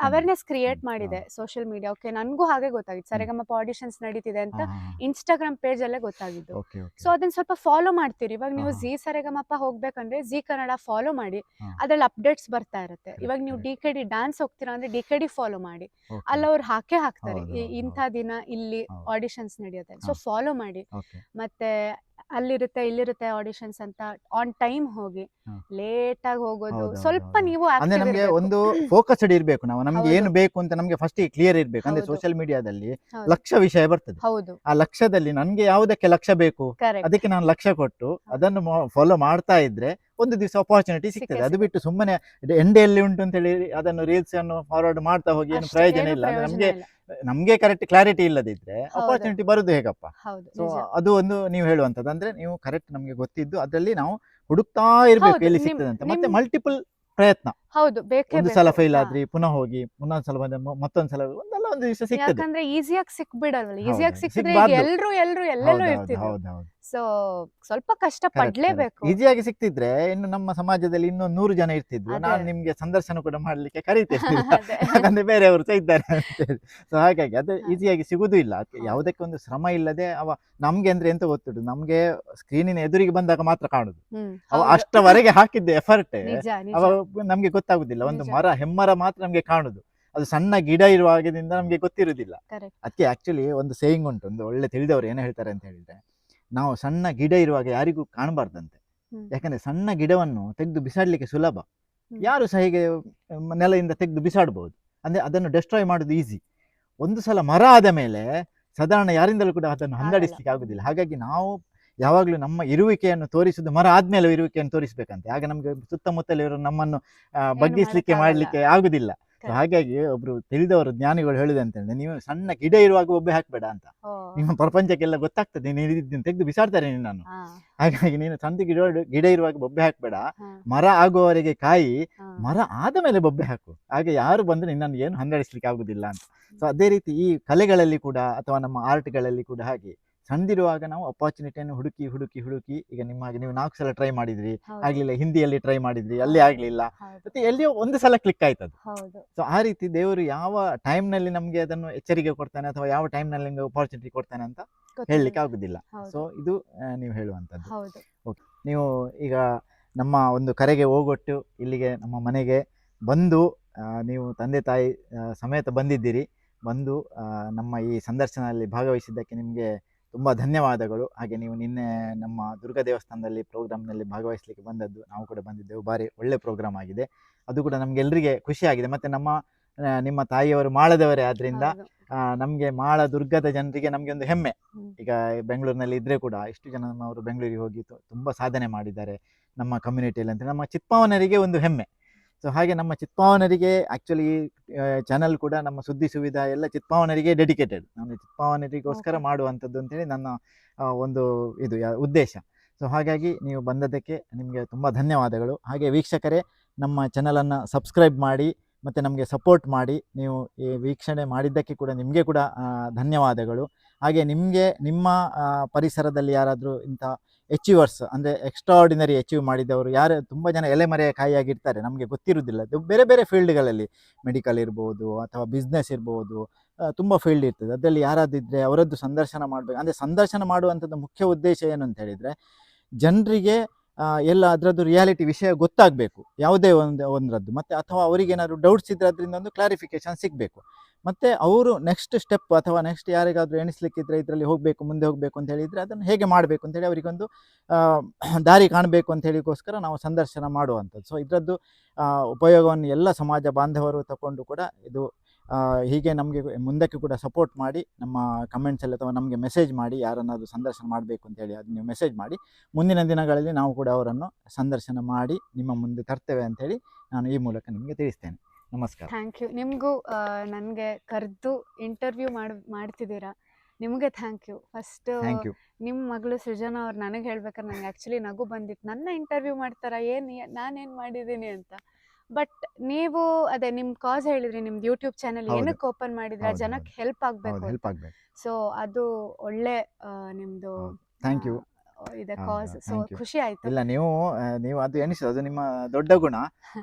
ಅವೇರ್ನೆಸ್ ಕ್ರಿಯೇಟ್ ಮಾಡಿದೆ ಸೋಷಿಯಲ್ ಮೀಡಿಯಾ. ಓಕೆ, ನನ್ಗೂ ಹಾಗೆ ಗೊತ್ತಾಗಿತ್ತು, ಸರಿಗಮಪ ಆಡಿಷನ್ಸ್ ನಡೀತಿದೆ ಅಂತ ಇನ್ಸ್ಟಾಗ್ರಾಮ್ ಪೇಜ್ ಅಲ್ಲೇ ಗೊತ್ತಾಗಿದ್ದು. ಸೊ ಅದನ್ನ ಸ್ವಲ್ಪ ಫಾಲೋ ಮಾಡ್ತೀರಿ. ಇವಾಗ ನೀವು ಜಿ ಸರಿಗಮಪ ಹೋಗ್ಬೇಕಂದ್ರೆ ಜಿ ಕನ್ನಡ ಫಾಲೋ ಮಾಡಿ, ಅದ್ರಲ್ಲಿ ಅಪ್ಡೇಟ್ಸ್ ಬರ್ತಾ ಇರುತ್ತೆ. ಇವಾಗ ನೀವು DKD ಡ್ಯಾನ್ಸ್ ಹೋಗ್ತೀರಾ ಅಂದ್ರೆ DKD ಫಾಲೋ ಮಾಡಿ, ಅಲ್ಲಿ ಅವ್ರು ಹಾಕ್ತಾರೆ ಇಂಥ ದಿನ ಇಲ್ಲಿ ಆಡಿಷನ್ಸ್ ನಡೆಯುತ್ತೆ, ಸೊ ಫಾಲೋ ಮಾಡಿ. ಮತ್ತೆ ಅಲ್ಲಿರುತ್ತೆ ಇಲ್ಲಿರುತ್ತೆ ಆಡಿಷನ್ಸ್ ಅಂತ ಆನ್ ಟೈಮ್ ಹೋಗಿ. ಲೇಟ್ ಆಗಿ ಹೋಗೋದು ಸ್ವಲ್ಪ ನೀವು ಅಂದ್ರೆ ನಮ್ಗೆ ಒಂದು ಫೋಕಸ್ಡ್ ಇರ್ಬೇಕು. ನಮ್ಗೆ ಏನು ಬೇಕು ಅಂತ ನಮ್ಗೆ ಫಸ್ಟ್ ಕ್ಲಿಯರ್ ಇರ್ಬೇಕು. ಅಂದ್ರೆ ಹೌದು. ಸೋಷಿಯಲ್ ಮೀಡಿಯಾದಲ್ಲಿ ಹೌದು. ಲಕ್ಷ ವಿಷಯ ಬರ್ತದೆ. ಹೌದು, ಆ ಲಕ್ಷದಲ್ಲಿ ನನ್ಗೆ ಯಾವುದಕ್ಕೆ ಲಕ್ಷ ಬೇಕು ಕರೆಕ್ಟ್. ಅದಕ್ಕೆ ನಾನು ಲಕ್ಷ್ಯ ಕೊಟ್ಟು ಅದನ್ನು ಫಾಲೋ ಮಾಡ್ತಾ ಇದ್ರೆ ಒಂದು ದಿವಸ ಅಪಾರ್ಚುನಿಟಿ ಸಿಗ್ತದೆ. ಅದು ಬಿಟ್ಟು ಸುಮ್ಮನೆ ಎಂಡೆಯಲ್ಲಿ ಉಂಟು ಅಂತ ಹೇಳಿ ಅದನ್ನು ರೀಲ್ಸ್ ಅನ್ನು ಫಾರ್ವರ್ಡ್ ಮಾಡ್ತಾ ಹೋಗಿ ಏನು ಪ್ರಯೋಜನ ಇಲ್ಲ. ಅಂದ್ರೆ ನಮ್ಗೆ ಕರೆಕ್ಟ್ ಕ್ಲಾರಿಟಿ ಇಲ್ಲದಿದ್ರೆ ಅಪಾರ್ಚುನಿಟಿ ಬರುದು ಹೇಗಪ್ಪ. ಸೊ ಅದು ಒಂದು ನೀವು ಹೇಳುವಂತದ್ದು. ಅಂದ್ರೆ ನೀವು ಕರೆಕ್ಟ್ ನಮ್ಗೆ ಗೊತ್ತಿದ್ದು ಅದರಲ್ಲಿ ನಾವು ಹುಡುಕ್ತಾ ಇರ್ಬೇಕು ಹೌದು, ಎಲ್ಲಿ ಸಿಗ್ತದೆ ಅಂತ. ಮತ್ತೆ ಮಲ್ಟಿಪಲ್ ಪ್ರಯತ್ನ. ಹೌದು, ಬೇಕೇ ಒಂದು ಬೇಕು. ಸಲ ಫೇಲ್ ಹಾ. ಆದ್ರಿ ಪುನಃ ಹೋಗಿ ಮತ್ತೊಂದ್ಸಲ ಮತ್ತೊಂದ್ಸಲ ಒಂದಲ್ಲ ಒಂದು ದಿವಸ ಸಿಗ್ತದೆ. ಯಾಕಂದ್ರೆ ಈಸಿಯಾಗಿ ಸಿಕ್ಬಿಡಲ್ವಲ್ಲ. ಹೌದು, ಈಸಿಯಾಗಿ ಸಿಕ್ಕಿದ್ರೆ ಸಿಗ್ಬಾರ್ದು. ಎಲ್ರು ಎಲ್ಲೆಲ್ಲೋ ಇರ್ತಿದ್ರು. ಸೊ ಸ್ವಲ್ಪ ಕಷ್ಟ ಪಡ್ಲೇಬೇಕು. ಈಸಿಯಾಗಿ ಸಿಕ್ತಿದ್ರೆ ಇನ್ನು ನಮ್ಮ ಸಮಾಜದಲ್ಲಿ ಇನ್ನೂ 100 ಜನ ಇರ್ತಿದ್ರು. ಅದೇ. ನಾನು ನಿಮ್ಗೆ ಸಂದರ್ಶನ ಕೂಡ ಮಾಡ್ಲಿಕ್ಕೆ ಕರೀತಿರ್ಲಿಲ್ಲ. ಅದೇ. ಯಾಕಂದ್ರೆ ಬೇರೆಯವರು ಸಹ ಇದ್ದಾರೆ ಅಂತೇಳಿ. ಸೊ ಹಾಗಾಗಿ ಅದು ಹಾ. ಈಸಿಯಾಗಿ ಸಿಗುದು ಇಲ್ಲ. ಹೌದು. ಯಾವುದಕ್ಕೆ ಒಂದು ಶ್ರಮ ಇಲ್ಲದೆ ನಮ್ಗೆ ಅಂದ್ರೆ ಎಂತ ಗೊತ್ತುಂಟು, ನಮ್ಗೆ ಸ್ಕ್ರೀನಿನ ಎದುರಿಗೆ ಬಂದಾಗ ಮಾತ್ರ ಕಾಣುದು. ಅವ ಹೌದು. ಅಷ್ಟವರೆಗೆ ಹಾಕಿದ್ದ ಎಫರ್ಟ್ ನಿಜ ಅವ ನಿಜ. ನಮ್ಗೆ ಗೊತ್ತಾಗುದಿಲ್ಲ. ಒಂದು ನಿಜ. ಹೆಮ್ಮರ ಮಾತ್ರ ನಮ್ಗೆ ಕಾಣುದು. ಅದು ಸಣ್ಣ ಗಿಡ ಇರುವಾಗದಿಂದ ನಮ್ಗೆ ಗೊತ್ತಿರುವುದಿಲ್ಲ. Correct. ಅದಕ್ಕೆ ಆಕ್ಚುಲಿ ಒಂದು ಸೇಯಿಂಗ್ ಉಂಟು, ಒಂದು ಒಳ್ಳೆ ತಿಳಿದವರು ಏನು ಹೇಳ್ತಾರೆ ಅಂತ ಹೇಳಿದ್ರೆ, ನಾವು ಸಣ್ಣ ಗಿಡ ಇರುವಾಗ ಯಾರಿಗೂ ಕಾಣಬಾರ್ದಂತೆ. ಯಾಕಂದ್ರೆ ಸಣ್ಣ ಗಿಡವನ್ನು ತೆಗೆದು ಬಿಸಾಡ್ಲಿಕ್ಕೆ ಸುಲಭ. ಯಾರು ಸಹ ಹೀಗೆ ನೆಲೆಯಿಂದ ತೆಗೆದು ಬಿಸಾಡ್ಬಹುದು. ಅಂದ್ರೆ ಅದನ್ನು ಡೆಸ್ಟ್ರಾಯ್ ಮಾಡೋದು ಈಸಿ. ಒಂದು ಸಲ ಮರ ಆದ ಮೇಲೆ ಸಾಧಾರಣ ಯಾರಿಂದಲೂ ಕೂಡ ಅದನ್ನು ಹಂದಡಿಸ್ಲಿಕ್ಕೆ ಆಗುದಿಲ್ಲ. ಹಾಗಾಗಿ ನಾವು ಯಾವಾಗಲೂ ನಮ್ಮ ಇರುವಿಕೆಯನ್ನು ತೋರಿಸುದು ಮರ ಆದ್ಮೇಲೆ ಇರುವಿಕೆಯನ್ನು ತೋರಿಸ್ಬೇಕಂತೆ. ಆಗ ನಮ್ಗೆ ಸುತ್ತಮುತ್ತಲಿರೋ ನಮ್ಮನ್ನು ಬಗ್ಗಿಸ್ಲಿಕ್ಕೆ ಮಾಡ್ಲಿಕ್ಕೆ ಆಗುದಿಲ್ಲ. So ಹಾಗಾಗಿ ಒಬ್ರು ತಿಳಿದವರು ಜ್ಞಾನಿಗಳು ಹೇಳುದಂತಂದ್ರೆ, ನೀವು ಸಣ್ಣ ಗಿಡ ಇರುವಾಗ ಬೊಬ್ಬೆ ಹಾಕ್ಬೇಡ ಅಂತ. ಓ, ನಿಮ್ಮ ಪ್ರಪಂಚಕ್ಕೆಲ್ಲ ಗೊತ್ತಾಗ್ತದೆ, ನೀನು ಇದನ್ನು ತೆಗೆದು ಬಿಸಾಡ್ತಾರೆ ನಿನ್ನನ್ನು. ಹಾ, ಹಾಗಾಗಿ ನೀನು ಸಣ್ಣ ಗಿಡ ಇರುವಾಗ ಬೊಬ್ಬೆ ಹಾಕ್ಬೇಡ, ಹಾ, ಮರ ಆಗುವವರೆಗೆ ಕಾಯಿ, ಹಾ. ಮರ ಆದ ಮೇಲೆ ಬೊಬ್ಬೆ ಹಾಕು, ಹಾಗೆ ಯಾರು ಬಂದು ನಿನ್ನನ್ನು ಏನು ಹಂದಡಿಸ್ಲಿಕ್ಕೆ ಆಗುದಿಲ್ಲ ಅಂತ. ಸೊ ಅದೇ ರೀತಿ ಈ ಕಲೆಗಳಲ್ಲಿ ಕೂಡ ಅಥವಾ ನಮ್ಮ ಆರ್ಟ್ಗಳಲ್ಲಿ ಕೂಡ ಹಾಗೆ ಸಣ್ಣದಿರುವಾಗ ನಾವು ಅಪಾರ್ಚುನಿಟಿಯನ್ನು ಹುಡುಕಿ ಹುಡುಕಿ ಹುಡುಕಿ, ಈಗ ನಿಮ್ಮ ಹಾಗೆ ನೀವು 4 ಸಲ ಟ್ರೈ ಮಾಡಿದ್ರಿ, ಹೌದು, ಆಗ್ಲಿಲ್ಲ, ಹಿಂದಿಯಲ್ಲಿ ಟ್ರೈ ಮಾಡಿದ್ರಿ, ಅಲ್ಲಿ ಆಗ್ಲಿಲ್ಲ, ಹೌದು, ಮತ್ತೆ ಎಲ್ಲಿಯೋ ಒಂದು ಸಲ ಕ್ಲಿಕ್ ಆಯ್ತದು. ಹೌದು, ಸೊ ಆ ರೀತಿ ದೇವರು ಯಾವ ಟೈಮ್ನಲ್ಲಿ ನಮಗೆ ಅದನ್ನು ಎಚ್ಚರಿಕೆ ಕೊಡ್ತಾನೆ ಅಥವಾ ಯಾವ ಟೈಮ್ನಲ್ಲಿ ನಮಗೆ ಅಪಾರ್ಚುನಿಟಿ ಕೊಡ್ತಾನೆ ಅಂತ ಗೊತ್ತಿಲ್ಲ. ಹೇಳಲಿಕ್ಕೆ ಆಗುದಿಲ್ಲ. ಹೌದು, ಸೊ ಇದು ನೀವು ಹೇಳುವಂಥದ್ದು. ಹೌದು. ನೀವು ಈಗ ನಮ್ಮ ಒಂದು ಕರೆಗೆ ಹೋಗೊಟ್ಟು ಇಲ್ಲಿಗೆ ನಮ್ಮ ಮನೆಗೆ ಬಂದು ನೀವು ತಂದೆ ತಾಯಿ ಸಮೇತ ಬಂದಿದ್ದೀರಿ. ಬಂದು ನಮ್ಮ ಈ ಸಂದರ್ಶನದಲ್ಲಿ ಭಾಗವಹಿಸಿದ್ದಕ್ಕೆ ನಿಮಗೆ ತುಂಬ ಧನ್ಯವಾದಗಳು. ಹಾಗೆ ನೀವು ನಿನ್ನೆ ನಮ್ಮ ದುರ್ಗಾ ದೇವಸ್ಥಾನದಲ್ಲಿ ಪ್ರೋಗ್ರಾಮ್ನಲ್ಲಿ ಭಾಗವಹಿಸಲಿಕ್ಕೆ ಬಂದದ್ದು, ನಾವು ಕೂಡ ಬಂದಿದ್ದೆವು. ಭಾರಿ ಒಳ್ಳೆ ಪ್ರೋಗ್ರಾಮ್ ಆಗಿದೆ, ಅದು ಕೂಡ ನಮಗೆಲ್ಲರಿಗೆ ಖುಷಿಯಾಗಿದೆ. ಮತ್ತು ನಿಮ್ಮ ತಾಯಿಯವರು ಮಾಳದವರೇ ಆದ್ದರಿಂದ ಹೌದು. ನಮಗೆ ಮಾಳ ದುರ್ಗದ ಜನರಿಗೆ ನಮಗೆ ಒಂದು ಹೆಮ್ಮೆ. ಹ್ಮ್. ಈಗ ಬೆಂಗಳೂರಿನಲ್ಲಿ ಇದ್ದರೆ ಕೂಡ ಇಷ್ಟು ಜನ ನಮ್ಮವರು ಬೆಂಗಳೂರಿಗೆ ಹೋಗಿ ತುಂಬ ಸಾಧನೆ ಮಾಡಿದ್ದಾರೆ ನಮ್ಮ ಕಮ್ಯುನಿಟಿಯಲ್ಲಿ ಅಂತ ನಮ್ಮ ಚಿತ್ಪಾವನರಿಗೆ ಒಂದು ಹೆಮ್ಮೆ. ಸೊ ಹಾಗೆ ನಮ್ಮ ಚಿತ್ಪಾವನರಿಗೆ ಆ್ಯಕ್ಚುಲಿ ಚಾನಲ್ ಕೂಡ ನಮ್ಮ ಸುದ್ದಿ ಸುವಿಧಾ ಎಲ್ಲ ಚಿತ್ಪಾವನರಿಗೆ ಡೆಡಿಕೇಟೆಡ್. ನಾನು ಚಿತ್ಪಾವನರಿಗೋಸ್ಕರ Okay. ಮಾಡುವಂಥದ್ದು ಅಂತೇಳಿ ನನ್ನ ಒಂದು ಇದು ಉದ್ದೇಶ. ಸೊ ಹಾಗಾಗಿ ನೀವು ಬಂದದ್ದಕ್ಕೆ ನಿಮಗೆ ತುಂಬ ಧನ್ಯವಾದಗಳು. ಹಾಗೆ ವೀಕ್ಷಕರೇ, ನಮ್ಮ ಚಾನಲನ್ನು ಸಬ್ಸ್ಕ್ರೈಬ್ ಮಾಡಿ ಮತ್ತು ನಮಗೆ ಸಪೋರ್ಟ್ ಮಾಡಿ. ನೀವು ಈ ವೀಕ್ಷಣೆ ಮಾಡಿದ್ದಕ್ಕೆ ಕೂಡ ನಿಮಗೆ ಕೂಡ ಧನ್ಯವಾದಗಳು. ಹಾಗೆ ನಿಮ್ಮ ಪರಿಸರದಲ್ಲಿ ಯಾರಾದರೂ ಇಂಥ ಅಚೀವರ್ಸ್ ಅಂದರೆ ಎಕ್ಸ್ಟ್ರಾಆರ್ಡಿನರಿ ಅಚೀವ್ ಮಾಡಿದವರು ಯಾರು ತುಂಬ ಜನ ಎಲೆಮರೆಯ ಕಾಯಿಯಾಗಿರ್ತಾರೆ, ನಮಗೆ ಗೊತ್ತಿರುವುದಿಲ್ಲ. ಅದು ಬೇರೆ ಬೇರೆ ಫೀಲ್ಡ್ಗಳಲ್ಲಿ ಮೆಡಿಕಲ್ ಇರ್ಬೋದು ಅಥವಾ ಬಿಸ್ನೆಸ್ ಇರ್ಬೋದು, ತುಂಬ ಫೀಲ್ಡ್ ಇರ್ತದೆ. ಅದರಲ್ಲಿ ಯಾರಾದಿದ್ದರೆ ಅವರದ್ದು ಸಂದರ್ಶನ ಮಾಡಬೇಕು. ಅಂದರೆ ಸಂದರ್ಶನ ಮಾಡುವಂಥದ್ದು ಮುಖ್ಯ ಉದ್ದೇಶ ಏನು ಅಂತ ಹೇಳಿದರೆ, ಜನರಿಗೆ ಎಲ್ಲ ಅದರದ್ದು ರಿಯಾಲಿಟಿ ವಿಷಯ ಗೊತ್ತಾಗಬೇಕು, ಯಾವುದೇ ಒಂದರದ್ದು. ಮತ್ತು ಅಥವಾ ಅವರಿಗೇನಾದ್ರು ಡೌಟ್ಸ್ ಇದ್ದರೆ ಅದರಿಂದ ಒಂದು ಕ್ಲಾರಿಫಿಕೇಷನ್ ಸಿಗಬೇಕು. ಮತ್ತು ಅವರು ನೆಕ್ಸ್ಟ್ ಸ್ಟೆಪ್ ಅಥವಾ ನೆಕ್ಸ್ಟ್ ಯಾರಿಗಾದರೂ ಎಣಿಸ್ಲಿಕ್ಕಿದ್ರೆ ಇದರಲ್ಲಿ ಹೋಗಬೇಕು, ಮುಂದೆ ಹೋಗಬೇಕು ಅಂತ ಹೇಳಿದರೆ ಅದನ್ನು ಹೇಗೆ ಮಾಡಬೇಕು ಅಂತೇಳಿ ಅವರಿಗೊಂದು ದಾರಿ ಕಾಣಬೇಕು ಅಂತ ಹೇಳಿಗೋಸ್ಕರ ನಾವು ಸಂದರ್ಶನ ಮಾಡುವಂಥದ್ದು. ಸೊ ಇದರದ್ದು ಉಪಯೋಗವನ್ನು ಎಲ್ಲ ಸಮಾಜ ಬಾಂಧವರು ತಗೊಂಡು ಕೂಡ ಇದು ಹೀಗೆ ನಮಗೆ ಮುಂದಕ್ಕೆ ಕೂಡ ಸಪೋರ್ಟ್ ಮಾಡಿ ನಮ್ಮ ಕಮೆಂಟ್ಸಲ್ಲಿ ಅಥವಾ ನಮಗೆ ಮೆಸೇಜ್ ಮಾಡಿ, ಯಾರನ್ನಾದರೂ ಸಂದರ್ಶನ ಮಾಡಬೇಕು ಅಂತೇಳಿ ಅದು ನೀವು ಮೆಸೇಜ್ ಮಾಡಿ. ಮುಂದಿನ ದಿನಗಳಲ್ಲಿ ನಾವು ಕೂಡ ಅವರನ್ನು ಸಂದರ್ಶನ ಮಾಡಿ ನಿಮ್ಮ ಮುಂದೆ ತರ್ತೇವೆ ಅಂಥೇಳಿ ನಾನು ಈ ಮೂಲಕ ನಿಮಗೆ ತಿಳಿಸ್ತೇನೆ. ನಮಸ್ಕಾರ. Thank you. ನಿಮಗೂ ನನಗೆ ಕರೆದು ಇಂಟರ್ವ್ಯೂ ಮಾಡ್ತಿದ್ದೀರಾ, ನಿಮಗೆ thank you. First thank you. ನಿಮ್ಮ ಮಗಳು ಸೃಜನಾ ಅವ್ರು ನನಗೆ ಹೇಳ್ಬೇಕಾದ್ರೆ ನನಗೆ ಆ್ಯಕ್ಚುಲಿ ನಗು ಬಂದಿತ್ತು, ನನ್ನ ಇಂಟರ್ವ್ಯೂ ಮಾಡ್ತಾರಾ, ನಾನೇನು ಮಾಡಿದ್ದೀನಿ ಅಂತ. ಬಟ್ ನೀವು ಅದೇ ನಿಮ್ಮ ಕಾಸ್ ಹೇಳಿದ್ರಿ, ನಿಮ್ದು ಯೂಟ್ಯೂಬ್ ಚಾನಲ್ ಹೌದು. ಏನಕ್ಕೆ ಓಪನ್ ಮಾಡಿದ್ರೆ ಹೌದು, ಜನಕ್ಕೆ ಹೆಲ್ಪ್ ಆಗಬೇಕು ಹೆಲ್ಪ್ ಅಂತ. ಆಗಬೇಕು. ಸೊ ಅದು ಒಳ್ಳೆ ನಿಮ್ಮದು ಥ್ಯಾಂಕ್ ಯು. ಇದೆ ಹೌದು, ಕಾಸ್. So thank you. ಖುಷಿ ಆಯ್ತು. ಇಲ್ಲ, ನೀವು ಅದು ಎಣಿಸೋದು ಅದು ನಿಮ್ಮ ದೊಡ್ಡ ಗುಣ.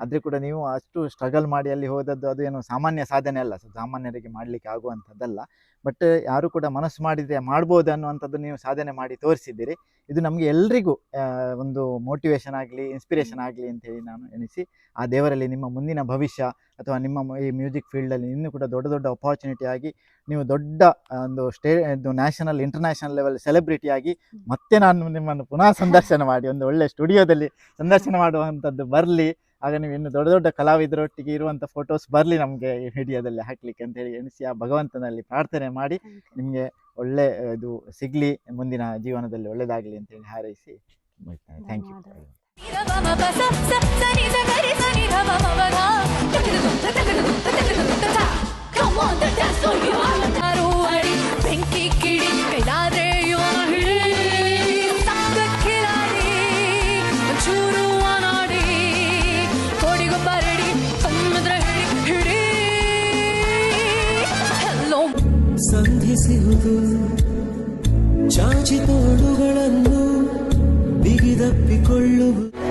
ಆದರೆ ಕೂಡ ನೀವು ಅಷ್ಟು ಸ್ಟ್ರಗಲ್ ಮಾಡಿ ಅಲ್ಲಿ ಹೋದದ್ದು ಅದು ಏನು ಸಾಮಾನ್ಯ ಸಾಧನೆ ಅಲ್ಲ, ಸಾಮಾನ್ಯರಿಗೆ ಮಾಡಲಿಕ್ಕೆ ಆಗುವಂಥದ್ದಲ್ಲ. ಬಟ್ ಯಾರು ಕೂಡ ಮನಸ್ಸು ಮಾಡಿದರೆ ಮಾಡ್ಬೋದು ಅನ್ನುವಂಥದ್ದು ನೀವು ಸಾಧನೆ ಮಾಡಿ ತೋರಿಸಿದ್ದೀರಿ. ಇದು ನಮಗೆ ಎಲ್ರಿಗೂ ಒಂದು ಮೋಟಿವೇಶನ್ ಆಗಲಿ, ಇನ್ಸ್ಪಿರೇಷನ್ ಆಗಲಿ ಅಂತೇಳಿ ನಾನು ಎಣಿಸಿ, ಆ ದೇವರಲ್ಲಿ ನಿಮ್ಮ ಮುಂದಿನ ಭವಿಷ್ಯ ಅಥವಾ ನಿಮ್ಮ ಈ ಮ್ಯೂಸಿಕ್ ಫೀಲ್ಡಲ್ಲಿ ಇನ್ನೂ ಕೂಡ ದೊಡ್ಡ ದೊಡ್ಡ ಅಪಾರ್ಚುನಿಟಿ ಆಗಿ ನೀವು ದೊಡ್ಡ ಒಂದು ನ್ಯಾಷನಲ್ ಇಂಟರ್ನ್ಯಾಷನಲ್ ಲೆವೆಲ್ ಸೆಲೆಬ್ರಿಟಿಯಾಗಿ ಮತ್ತೆ ನಾನು ನಿಮ್ಮನ್ನು ಪುನಃ ಸಂದರ್ಶನ ಮಾಡಿ ಒಂದು ಒಳ್ಳೆ ಸ್ಟುಡಿಯೋದಲ್ಲಿ ಸಂದರ್ಶನ ಮಾಡುವಂಥದ್ದು ಬರಲಿ. ಆಗ ನೀವು ಇನ್ನು ದೊಡ್ಡ ದೊಡ್ಡ ಕಲಾವಿದರೊಟ್ಟಿಗೆ ಇರುವಂಥ ಫೋಟೋಸ್ ಬರಲಿ ನಮಗೆ ಈ ವಿಡಿಯೋದಲ್ಲಿ ಹಾಕಲಿಕ್ಕೆ ಅಂತೇಳಿ ಎಣಿಸಿ ಆ ಭಗವಂತನಲ್ಲಿ ಪ್ರಾರ್ಥನೆ ಮಾಡಿ ನಿಮಗೆ ಒಳ್ಳೆ ಇದು ಸಿಗಲಿ, ಮುಂದಿನ ಜೀವನದಲ್ಲಿ ಒಳ್ಳೆಯದಾಗಲಿ ಅಂತೇಳಿ ಹಾರೈಸಿ ಮುಗಿಸ್ತೇನೆ. Thank you. ಸಂಧಿಸುವುದು ಚಾಚಿ ತೋಳುಗಳನ್ನು ಬಿಗಿದಪ್ಪಿಕೊಳ್ಳುವುದು